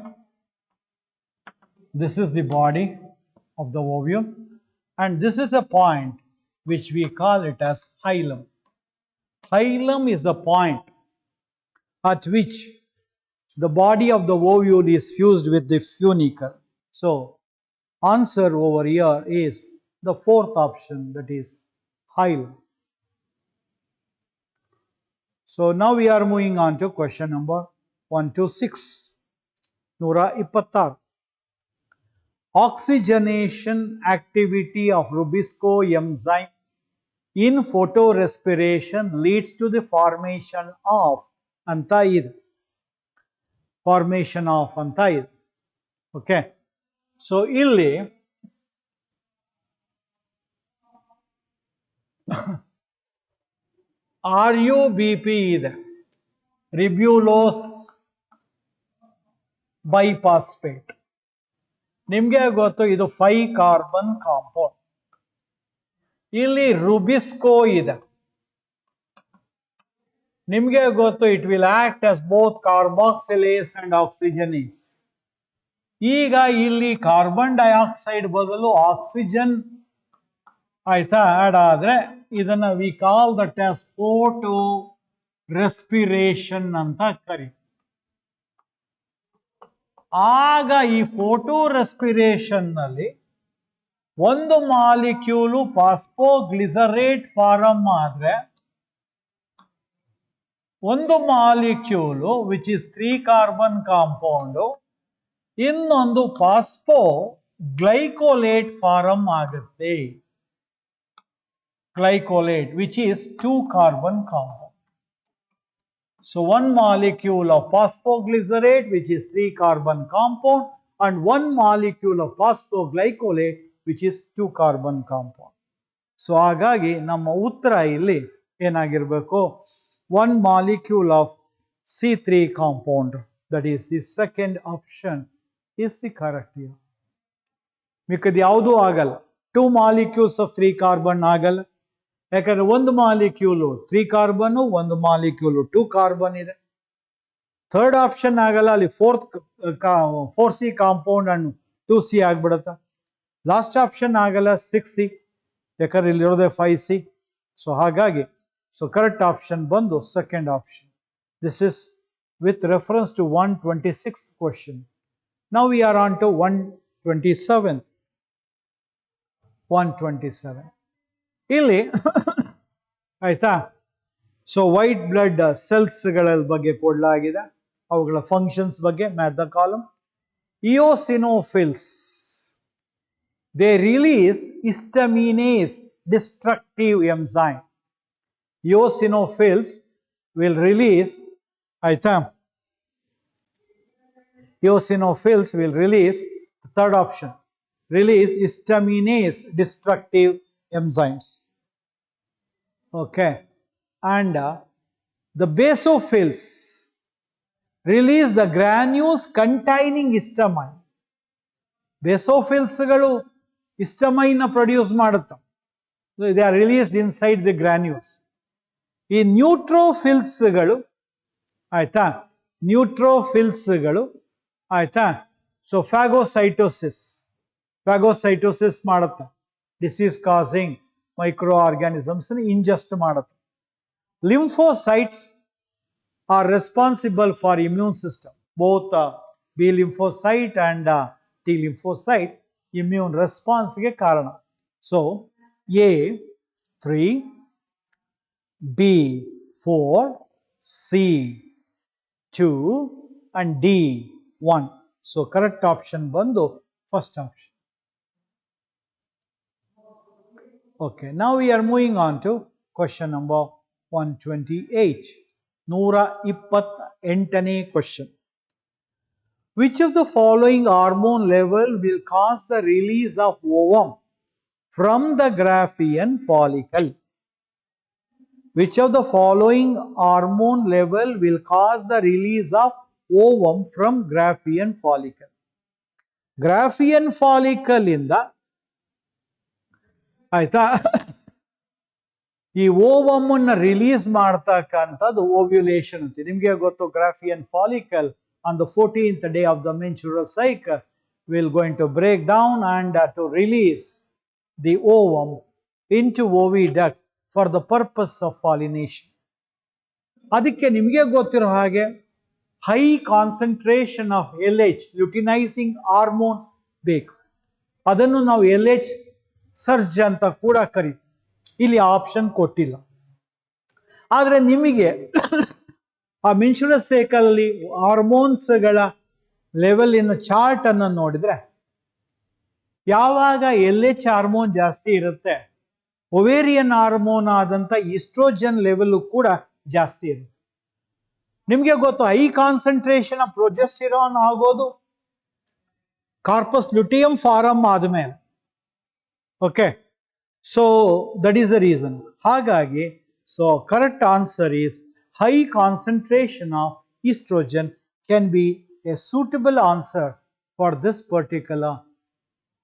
This is the body of the ovule, and this is a point which we call it as hilum. Hilum is the point at which the body of the ovule is fused with the funicle. So answer over here is the fourth option, that is hilum. So now we are moving on to question number 126. 126. Oxygenation activity of Rubisco enzyme in photorespiration leads to the formation of ಅಂತ ಇದೆ. Formation of ಅಂತ ಇದೆ. So ಇಲ್ಲಿ RUBP ಇದೆ, ರಿಬ್ಯುಲೋಸ್ ಬೈಫಾಸ್ಫೇಟ್. ನಿಮಗೆ ಗೊತ್ತು, ಇದು 5 carbon compound. ಇಲ್ಲಿ ರುಬಿಸ್ಕೋ ಇದೆ. ನಿಮಗೆ ಗೊತ್ತು it will act as both carboxylase and oxygenase. ಈಗ ಇಲ್ಲಿ ಕಾರ್ಬನ್ ಡೈಆಕ್ಸೈಡ್ ಬದಲು ಆಕ್ಸಿಜನ್ ಆಯ್ತಾ ಆಡ್ ಆದ್ರೆ ಇದನ್ನ we call that as photorespiration ಅಂತ ಕರಿ. ಆಗ ಈ ಫೋಟೋ ರೆಸ್ಪಿರೇಷನ್ ನಲ್ಲಿ ಒಂದು ಮಾಲಿಕ್ಯೂಲು ಫಾಸ್ಫೋಗ್ಲಿಸರೇಟ್ ಫಾರಮ್ ಆದ್ರೆ ಒಂದು molecule which is 3 carbon compound ಇನ್ನೊಂದು ಫಾಸ್ಫೋ ಗ್ಲೈಕೋಲೇಟ್ ಫಾರಮ್ ಆಗುತ್ತೆ. Glycolate, which is 2 carbon compound. So one molecule of phosphoglycerate, which is 3 carbon compound, and one molecule of phosphoglycolate, which is 2 carbon compound. So ಹಾಗಾಗಿ ನಮ್ಮ ಉತ್ತರ ಇಲ್ಲಿ ಏನಾಗಿರಬೇಕು, one molecule of C3 compound, that is the second option is the correct here. ಮಿಕ್ಕದು ಯಾವುದೂ ಆಗಲ್ಲ. 2 molecules of 3 carbon ಆಗಲ್ಲ, ಯಾಕಂದ್ರೆ ಒಂದು ಮಾಲಿಕ್ಯೂಲು 3 ಕಾರ್ಬನ್, ಒಂದು ಮಾಲಿಕ್ಯೂಲು 2 ಕಾರ್ಬನ್ ಇದೆ. ಥರ್ಡ್ ಆಪ್ಷನ್ ಆಗಲ್ಲ, ಅಲ್ಲಿ 4C ಕಾಂಪೌಂಡ್ ಅಂಡ್ 2C ಆಗ್ಬಿಡುತ್ತೆ. ಲಾಸ್ಟ್ ಆಪ್ಷನ್ ಆಗಲ್ಲ 6C, ಯಾಕಂದ್ರೆ ಇಲ್ಲಿರೋದೇ 5C. ಸೊ ಹಾಗಾಗಿ ಸೊ ಕರೆಕ್ಟ್ ಆಪ್ಷನ್ ಬಂದು second option. This is with reference to 126th question. Now we are on to 127th. 127 ಇಲ್ಲಿ ಆಯ್ತಾ. ಸೊ ವೈಟ್ ಬ್ಲಡ್ ಸೆಲ್ಸ್ ಗಳ ಬಗ್ಗೆ ಕೊಡಲಾಗಿದೆ, ಅವುಗಳ ಫಂಕ್ಷನ್ಸ್ ಬಗ್ಗೆ match the column. Eosinophils they release histaminase destructive enzyme. Eosinophils will release ಆಯ್ತಾ, eosinophils will release, third option, release histaminase destructive enzymes. Okay, and the basophils release the granules containing histamine. Basophils galu histamine na produce ಮಾಡುತ್ತೆ, they are released inside the granules. ಈ neutrophils ಗಳು ಆಯ್ತಾ, neutrophils ಗಳು ಆಯ್ತಾ, so phagocytosis ಮಾಡುತ್ತೆ, disease causing microorganisms ingest ಮಾಡುತ್ತೆ. Lymphocytes are responsible for immune system, both B lymphocyte and T lymphocyte immune ರೆಸ್ಪಾನ್ಸ್ಗೆ ಕಾರಣ. So A3, B4, C2 and D1. So correct option ಬಂದು first option. Okay, now we are moving on to question number 128. 128ನೇ question. Which of the following hormone level will cause the release of ovum from the Graafian follicle? Which of the following hormone level will cause the release of ovum from Graafian follicle? Graafian follicle ಇಂದ ಆಯ್ತಾ ಈ ovum ಅನ್ನ release ಮಾಡ್ತಕ್ಕಂಥದ್ದು ovulation ಅಂತ. ನಿಮಗೆ ಗೊತ್ತು, Graafian follicle on the 14th day of the menstrual cycle will going to break down and to release the ovum into oviduct for the purpose of pollination. ಅದಕ್ಕೆ ನಿಮಗೆ ಗೊತ್ತಿರೋ ಹಾಗೆ high concentration of LH luteinising hormone ಬೇಕು. ಅದನ್ನು ನಾವು LH ಸರ್ಜ್ ಅಂತ ಕೂಡ ಕರೀತೀವಿ. ಇಲ್ಲಿ ಆಪ್ಷನ್ ಕೊಟ್ಟಿಲ್ಲ, ಆದರೆ ನಿಮಗೆ ಆ ಮೆನ್ಸ್ಟ್ರುಯಲ್ ಸೈಕಲ್ ಅಲ್ಲಿ ಹಾರ್ಮೋನ್ಸ್ಗಳ ಲೆವೆಲಿನ ಚಾರ್ಟ್ ಅನ್ನು ನೋಡಿದ್ರೆ ಯಾವಾಗ LH ಹಾರ್ಮೋನ್ ಜಾಸ್ತಿ ಇರುತ್ತೆ, ಒವೇರಿಯನ್ ಹಾರ್ಮೋನ್ ಆದಂತ ಈಸ್ಟ್ರೋಜನ್ ಲೆವೆಲ್ ಕೂಡ ಜಾಸ್ತಿ ಇರುತ್ತೆ. ನಿಮಗೆ ಗೊತ್ತು, ಹೈ ಕಾನ್ಸಂಟ್ರೇಷನ್ ಆಫ್ ಪ್ರೊಜೆಸ್ಟಿರಾನ್ ಆಗೋದು ಕಾರ್ಪಸ್ ಲ್ಯೂಟಿಯಂ ಫಾರಮ್ ಆದ್ಮೇಲೆ. Okay, so that is the reason. ಹಾಗಾಗಿ so correct answer is high concentration of oestrogen can be a suitable answer for this particular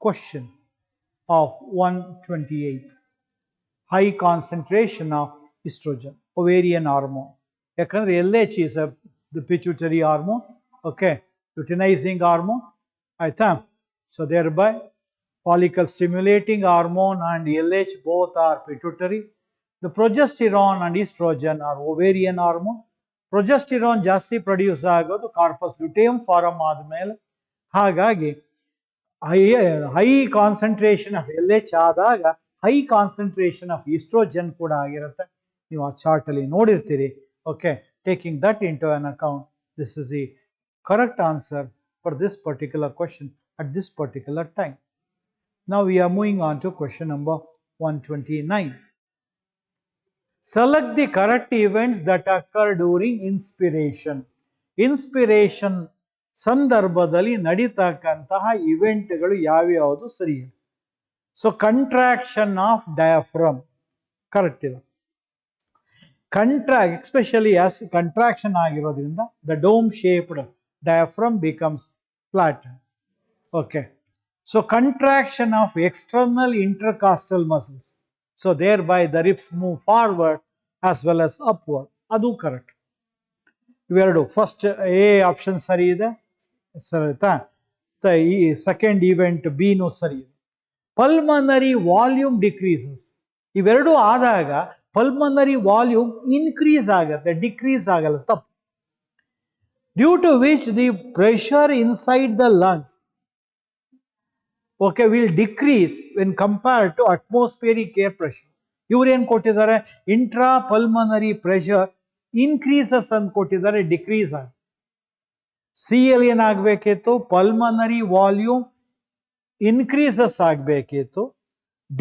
question of 128. High concentration of estrogen, ovarian hormone. ಯಾಕಂದ್ರೆ LH is the pituitary hormone, okay, luteinizing hormone, ಆಯ್ತಾ. So thereby follicle stimulating hormone and LH both are pituitary. The progesterone and estrogen are ovarian hormone. Progesterone ಜಾಸ್ತಿ produce ಆಗೋದು corpus luteum form ಆದಮೇಲೆ. ಹಾಗಾಗಿ high concentration of LH ಆದಾಗ high concentration of oestrogen ಕೂಡ ಆಗಿರುತ್ತೆ. ನೀವು ಆ ಚಾರ್ಟ್ ಅಲ್ಲಿ ನೋಡಿರ್ತೀರಿ. Okay, taking that into an account, this is the correct answer for this particular question at this particular time. Now we are moving on to question number 129. Select the correct events that occur during inspiration. Inspiration ಸಂದರ್ಭದಲ್ಲಿ ನಡೀತಕ್ಕಂತಹ ಇವೆಂಟ್ಗಳು ಯಾವ್ಯಾವುದು ಸರಿ? So contraction of diaphragm correct ಇದೆ. Especially contraction ಆಗಿರೋದ್ರಿಂದ the dome shaped diaphragm becomes flat. Okay, so contraction of external intercostal muscles, so thereby the ribs move forward as well as upward. Adu correct. Iveradu first A option sari ide, sarita. The second event B no sari ide. Pulmonary volume decreases. Iveradu ಆದಾಗ pulmonary volume increase ಆಗುತ್ತೆ, decrease ಆಗಲ್ಲ, ತಪ್ಪು. Due to which the pressure inside the lungs, okay, will decrease when compared to atmospheric air pressure. ಇವ್ರು ಏನು ಕೊಟ್ಟಿದ್ದಾರೆ? Intra pulmonary pressure increases ಅಂತ ಕೊಟ್ಟಿದ್ದಾರೆ, decrease ಆಗಿ. ಸಿ ಎಲ್ ಏನಾಗಬೇಕಿತ್ತು? ಪಲ್ಮನರಿ ವಾಲ್ಯೂಮ್ ಇನ್ಕ್ರೀಸಸ್ ಆಗಬೇಕಿತ್ತು.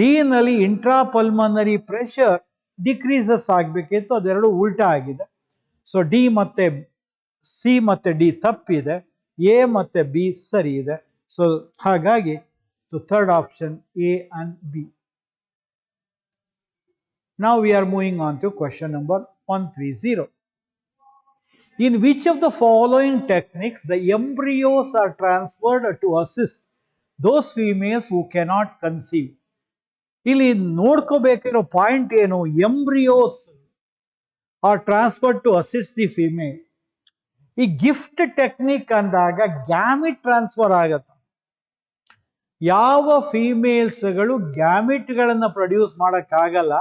ಡಿ ನಲ್ಲಿ ಇಂಟ್ರಾ ಪಲ್ಮನರಿ ಪ್ರೆಷರ್ ಡಿಕ್ರೀಸಸ್ ಆಗಬೇಕಿತ್ತು. ಅದೆರಡು ಉಲ್ಟಾ ಆಗಿದೆ. ಸೊ ಡಿ ಮತ್ತೆ ಸಿ ಮತ್ತೆ ಡಿ ತಪ್ಪಿದೆ, ಎ ಮತ್ತೆ ಬಿ ಸರಿ ಇದೆ. ಸೊ ಹಾಗಾಗಿ the third option A and B. Now we are moving on to question number 130. In which of the following techniques the embryos are transferred to assist those females who cannot conceive? ಇಲ್ಲಿ ನೋಡ್ಕೋಬೇಕಿರೋ point ಏನು? Embryos are transferred to assist the female. ಈ GIFT technique ಅಂದಾಗ gamete transfer ಆಗತ್ತೆ. ಯಾವ ಫಿಮೇಲ್ಸ್ಗಳು ಗ್ಯಾಮಿಟ್ಗಳನ್ನು produce ಮಾಡೋಕ್ಕಾಗಲ್ಲ,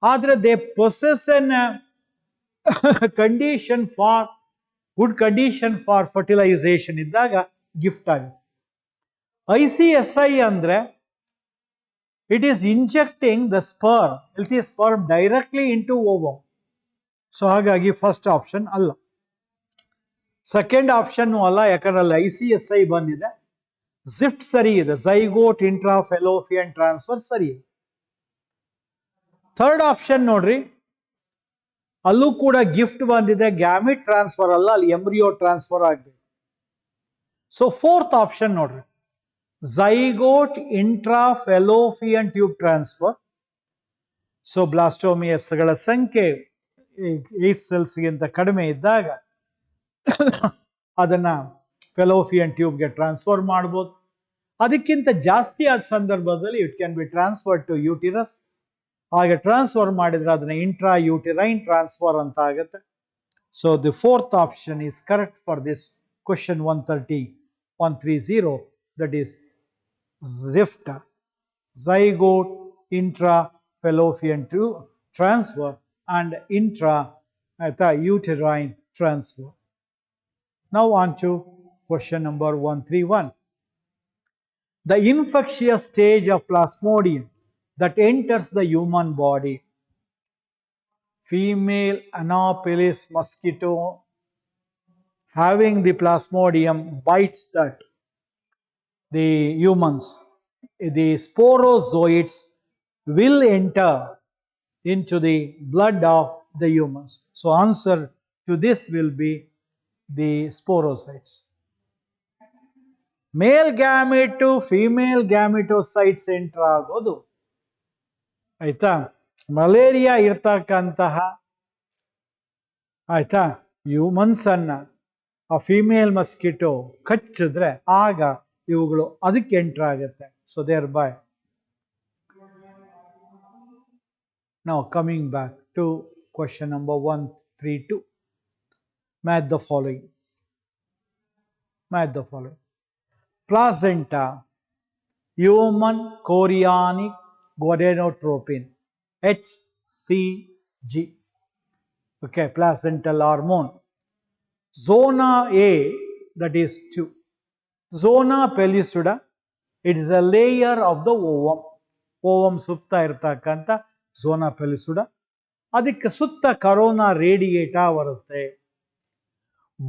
ಆದರೆ they possess an condition for good condition for fertilization ಇದ್ದಾಗ ಗಿಫ್ಟ್ ಆಗುತ್ತೆ. ICSI ಅಂದ್ರೆ it is injecting the sperm, healthy sperm directly into ovum. So ಹಾಗಾಗಿ ಫಸ್ಟ್ ಆಪ್ಷನ್ ಅಲ್ಲ. ಸೆಕೆಂಡ್ ಆಪ್ಷನ್ ಅಲ್ಲ, ಯಾಕಂದ್ರೆ ಅಲ್ಲಿ ICSI ಬಂದಿದೆ. ಜಿಫ್ಟ್ ಸರಿ ಇದೆ, ಝೈಗೋಟ್ ಇಂಟ್ರಾ ಫೆಲೋಪಿಯನ್ ಟ್ರಾನ್ಸ್ಫರ್ ಸರಿ ಇದೆ. ಥರ್ಡ್ ಆಪ್ಷನ್ ನೋಡ್ರಿ, ಅಲ್ಲೂ ಕೂಡ ಗಿಫ್ಟ್ ಬಂದಿದೆ, ಗ್ಯಾಮಿಟ್ ಟ್ರಾನ್ಸ್ಫರ್ ಅಲ್ಲ, ಅಲ್ಲಿ ಎಂಬ್ರಿಯೋ ಟ್ರಾನ್ಸ್ಫರ್ ಆಗಬೇಕು. ಸೊ ಫೋರ್ತ್ ಆಪ್ಷನ್ ನೋಡ್ರಿ, zygote intra fallopian tube transfer. So ಬ್ಲಾಸ್ಟೋಮಿಯಸ್ಗಳ ಸಂಖ್ಯೆ 8 ಸೆಲ್ಸ್ಗಿಂತ ಕಡಿಮೆ ಇದ್ದಾಗ ಅದನ್ನ ಫೆಲೋಪಿಯನ್ ಟ್ಯೂಬ್ಗೆ ಟ್ರಾನ್ಸ್ಫರ್ ಮಾಡ್ಬೋದು. ಅದಕ್ಕಿಂತ ಜಾಸ್ತಿ ಆದ ಸಂದರ್ಭದಲ್ಲಿ it can be transfer to uterus. ಹಾಗೆ ಟ್ರಾನ್ಸ್ಫರ್ ಮಾಡಿದ್ರೆ ಅದನ್ನ ಇಂಟ್ರಾ ಯೂಟಿರೈನ್ ಟ್ರಾನ್ಸ್ಫರ್ ಅಂತ ಆಗುತ್ತೆ. So the fourth option is correct for this question 130, that is GIFT, zygote intra fallopian tube transfer and intra uterine transfer. Now on to question number 131. The infectious stage of Plasmodium that enters the human body. Female Anopheles mosquito having the Plasmodium bites the humans. The sporozoites will enter into the blood of the humans. So answer to this will be the sporozoites. Male gamete to female gametocytes enter ಆಗೋದು, ಆಯ್ತಾ, malaria ಇರ್ತಕ್ಕಂತಹ ಆಯ್ತಾ humans ಅನ್ನ ಆ female mosquito ಕಚ್ಚಿದ್ರೆ ಆಗ ಇವುಗಳು ಅದಕ್ಕೆ ಎಂಟರ್ ಆಗುತ್ತೆ. So thereby now coming back to Question number 132. Match the following. Match the following. Placenta, human chorionic gonadotropin, HCG. Okay, placental hormone. Zona A, that is 2. Zona pellucida, it is a layer of the ovum. Ovum sutta irtakanta zona pellucida. ಅದಕ್ಕೆ ಸುತ್ತ corona Radiata ಬರುತ್ತೆ.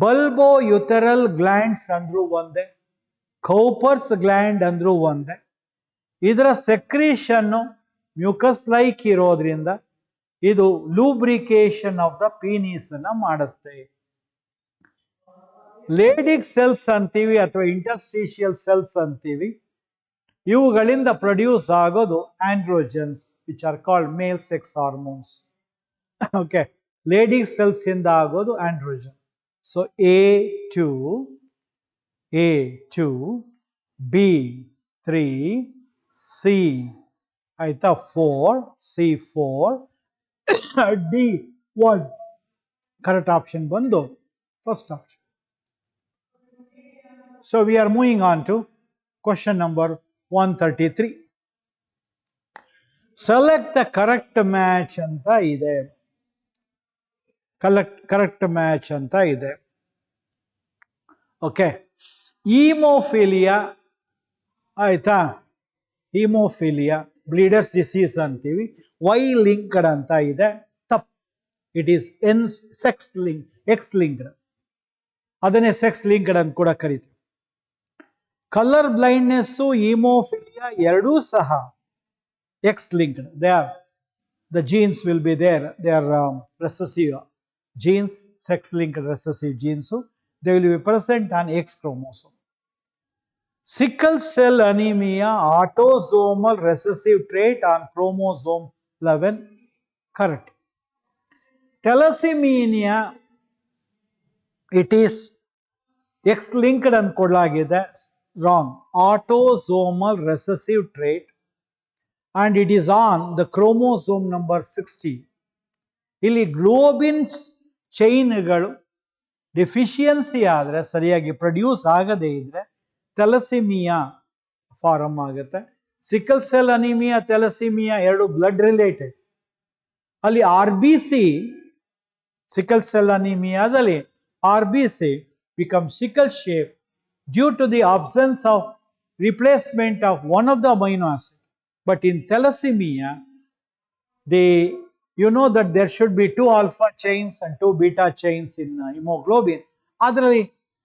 ಬಲ್ಬೋ ಯುಥೆರಲ್ glands ಅಂದ್ರೂ ಒಂದೇ, Cowper's gland ಅಂದ್ರೂ ಒಂದೇ. ಇದರ ಸೆಕ್ರೀಷನ್ನು mucus like ಇರೋದ್ರಿಂದ ಇದು ಲೂಬ್ರಿಕೇಶನ್ ಆಫ್ ದ ಪೀನಿಸ್ ಅನ್ನ ಮಾಡುತ್ತೆ. ಲೇಡಿಕ್ ಸೆಲ್ಸ್ ಅಂತೀವಿ ಅಥವಾ ಇಂಟರ್ಸ್ಟಿಷಿಯಲ್ ಸೆಲ್ಸ್ ಅಂತೀವಿ. ಇವುಗಳಿಂದ ಪ್ರೊಡ್ಯೂಸ್ ಆಗೋದು androgens, which are called male sex hormones. Okay, Leydig cells ಇಂದ ಆಗೋದು androgen. So A2, B3, C ಆಯ್ತಾ 4, C4, D1. ಕರೆಕ್ಟ್ ಆಪ್ಷನ್ ಬಂದು first option. So we are moving on to question number 133. Select the correct match ಅಂತ ಇದೆ. Correct match ಅಂತ ಇದೆ. Okay, ಈಮೋಫಿಲಿಯಾ ಆಯ್ತಾ, ಈಮೋಫಿಲಿಯಾ ಬ್ಲೀಡರ್ಸ್ disease ಅಂತೀವಿ. ವೈ ಲಿಂಕ್ಡ್ ಅಂತ ಇದೆ, ತಪ್ಪು. It is sex link, X linked. ಅದನ್ನೇ ಸೆಕ್ಸ್ ಲಿಂಕ್ಡ್ ಅಂತ ಕೂಡ ಕರಿತೀವಿ. ಕಲರ್ ಬ್ಲೈಂಡ್ನೆಸ್, ಈಮೋಫಿಲಿಯಾ ಎರಡೂ ಸಹ X linked. The genes will be there. They are recessive genes, sex-linked recessive genes. They will be present on X chromosome. Sickle cell anemia, autosomal recessive trait on chromosome 11. Correct. Thalassemia, it is X-linked and kodlagide. Wrong. Autosomal recessive trait. And it is on the chromosome number 60. ಇಲ್ಲಿ globin ಚೈನ್ಗಳು deficiency ಆದರೆ, ಸರಿಯಾಗಿ produce ಆಗದೇ ಇದ್ರೆ thalassaemia form ಆಗುತ್ತೆ. Sickle cell anaemia, thalassaemia ಎರಡು blood related. ಅಲ್ಲಿ RBC, sickle cell ಅನಿಮಿಯಾದಲ್ಲಿ RBC becomes sickle shape due to the absence of replacement of one of the amino acids. But in thalassemia, you know that there should be 2 alpha chains and 2 beta chains in hemoglobin. ಅದರಲ್ಲಿ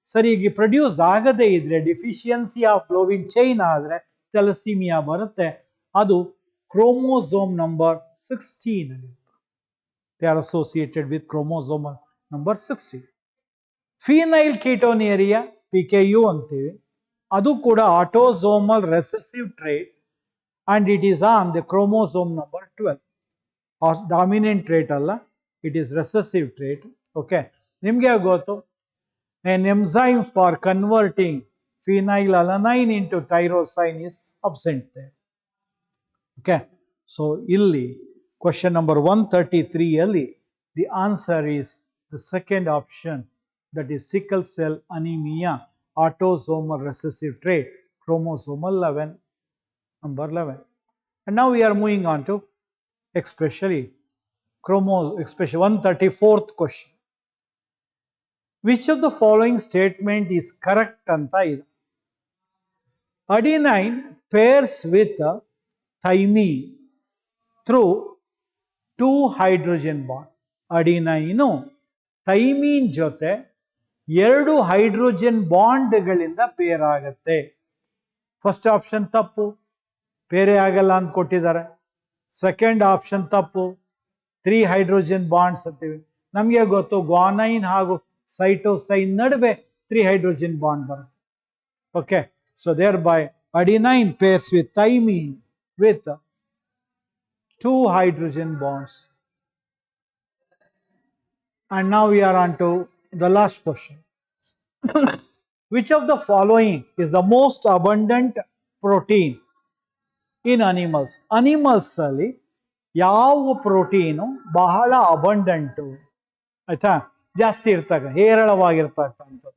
ಸರಿಯಾಗಿ produce ಆಗದೇ ಇದ್ರೆ, deficiency of globin chain ಆದರೆ ಥೆಲಸಿಮಿಯಾ ಬರುತ್ತೆ. ಅದು chromosome number 16 ಅಲ್ಲಿ. They are associated with chromosome number 16. Phenylketonuria, PKU ಅಂತೀವಿ. ಅದು ಕೂಡ autosomal recessive trait. And it is on the chromosome number 12. Or dominant trait ಅಲ್ಲ, it is recessive trait. Okay, ನಿಮಗೆ ಗೊತ್ತು, an enzyme for converting phenylalanine into tyrosine is absent there. Okay, so ಇಲ್ಲಿ question number 133 ಅಲ್ಲಿ the answer is the second option, that is sickle cell anemia, autosomal recessive trait, chromosomal 11. Number 11. And now we are moving on to especially 134th question. Which of the following statement is correct anta ide? Adenine pairs with thymine through 2 hydrogen bond. Adenine thymine ಜೊತೆ 2 hydrogen ಬಾಂಡ್ಗಳಿಂದ peer ಆಗುತ್ತೆ. First option ತಪ್ಪು, ಬೇರೆ ಆಗಲ್ಲ ಅಂತ ಕೊಟ್ಟಿದ್ದಾರೆ. Second option ತಪ್ಪು, 3 hydrogen bonds ಅಂತೀವಿ. ನಮಗೆ ಗೊತ್ತು ಗ್ವಾನೈನ್ ಹಾಗೂ ಸೈಟೋಸೈನ್ ನಡುವೆ 3 ಹೈಡ್ರೋಜನ್ ಬಾಂಡ್ ಬರುತ್ತೆ. Okay, so thereby adenine pairs with thymine with 2 hydrogen bonds. And now we are on to the last question. Which of the following is the most abundant protein in animals? Animals ಅಲ್ಲಿ ಯಾವ protein ಬಹಳ abundant ಆಯ್ತಾ, ಜಾಸ್ತಿ ಇರ್ತಕ್ಕ ಹೇರಳವಾಗಿರ್ತಕ್ಕಂಥದ್ದು,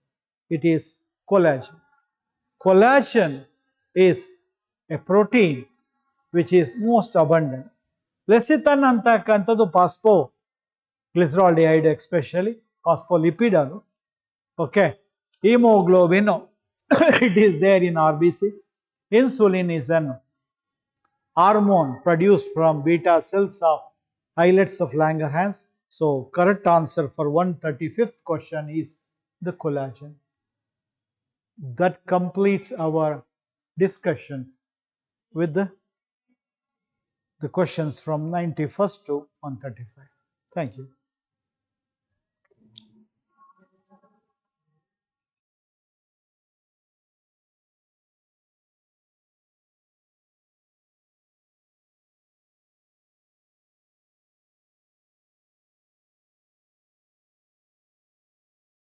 it is collagen. Collagen is a protein which is most abundant. Lecithin ಅಂತಕ್ಕಂಥದ್ದು phosphoglyceraldehyde, especially phospholipid ಅದು. Okay, hemoglobin it is there in RBC. Insulin is an hormone produced from beta cells of islets of Langerhans. So correct answer for 135th question is the collagen. That completes our discussion with the questions from 91st to 135. Thank you.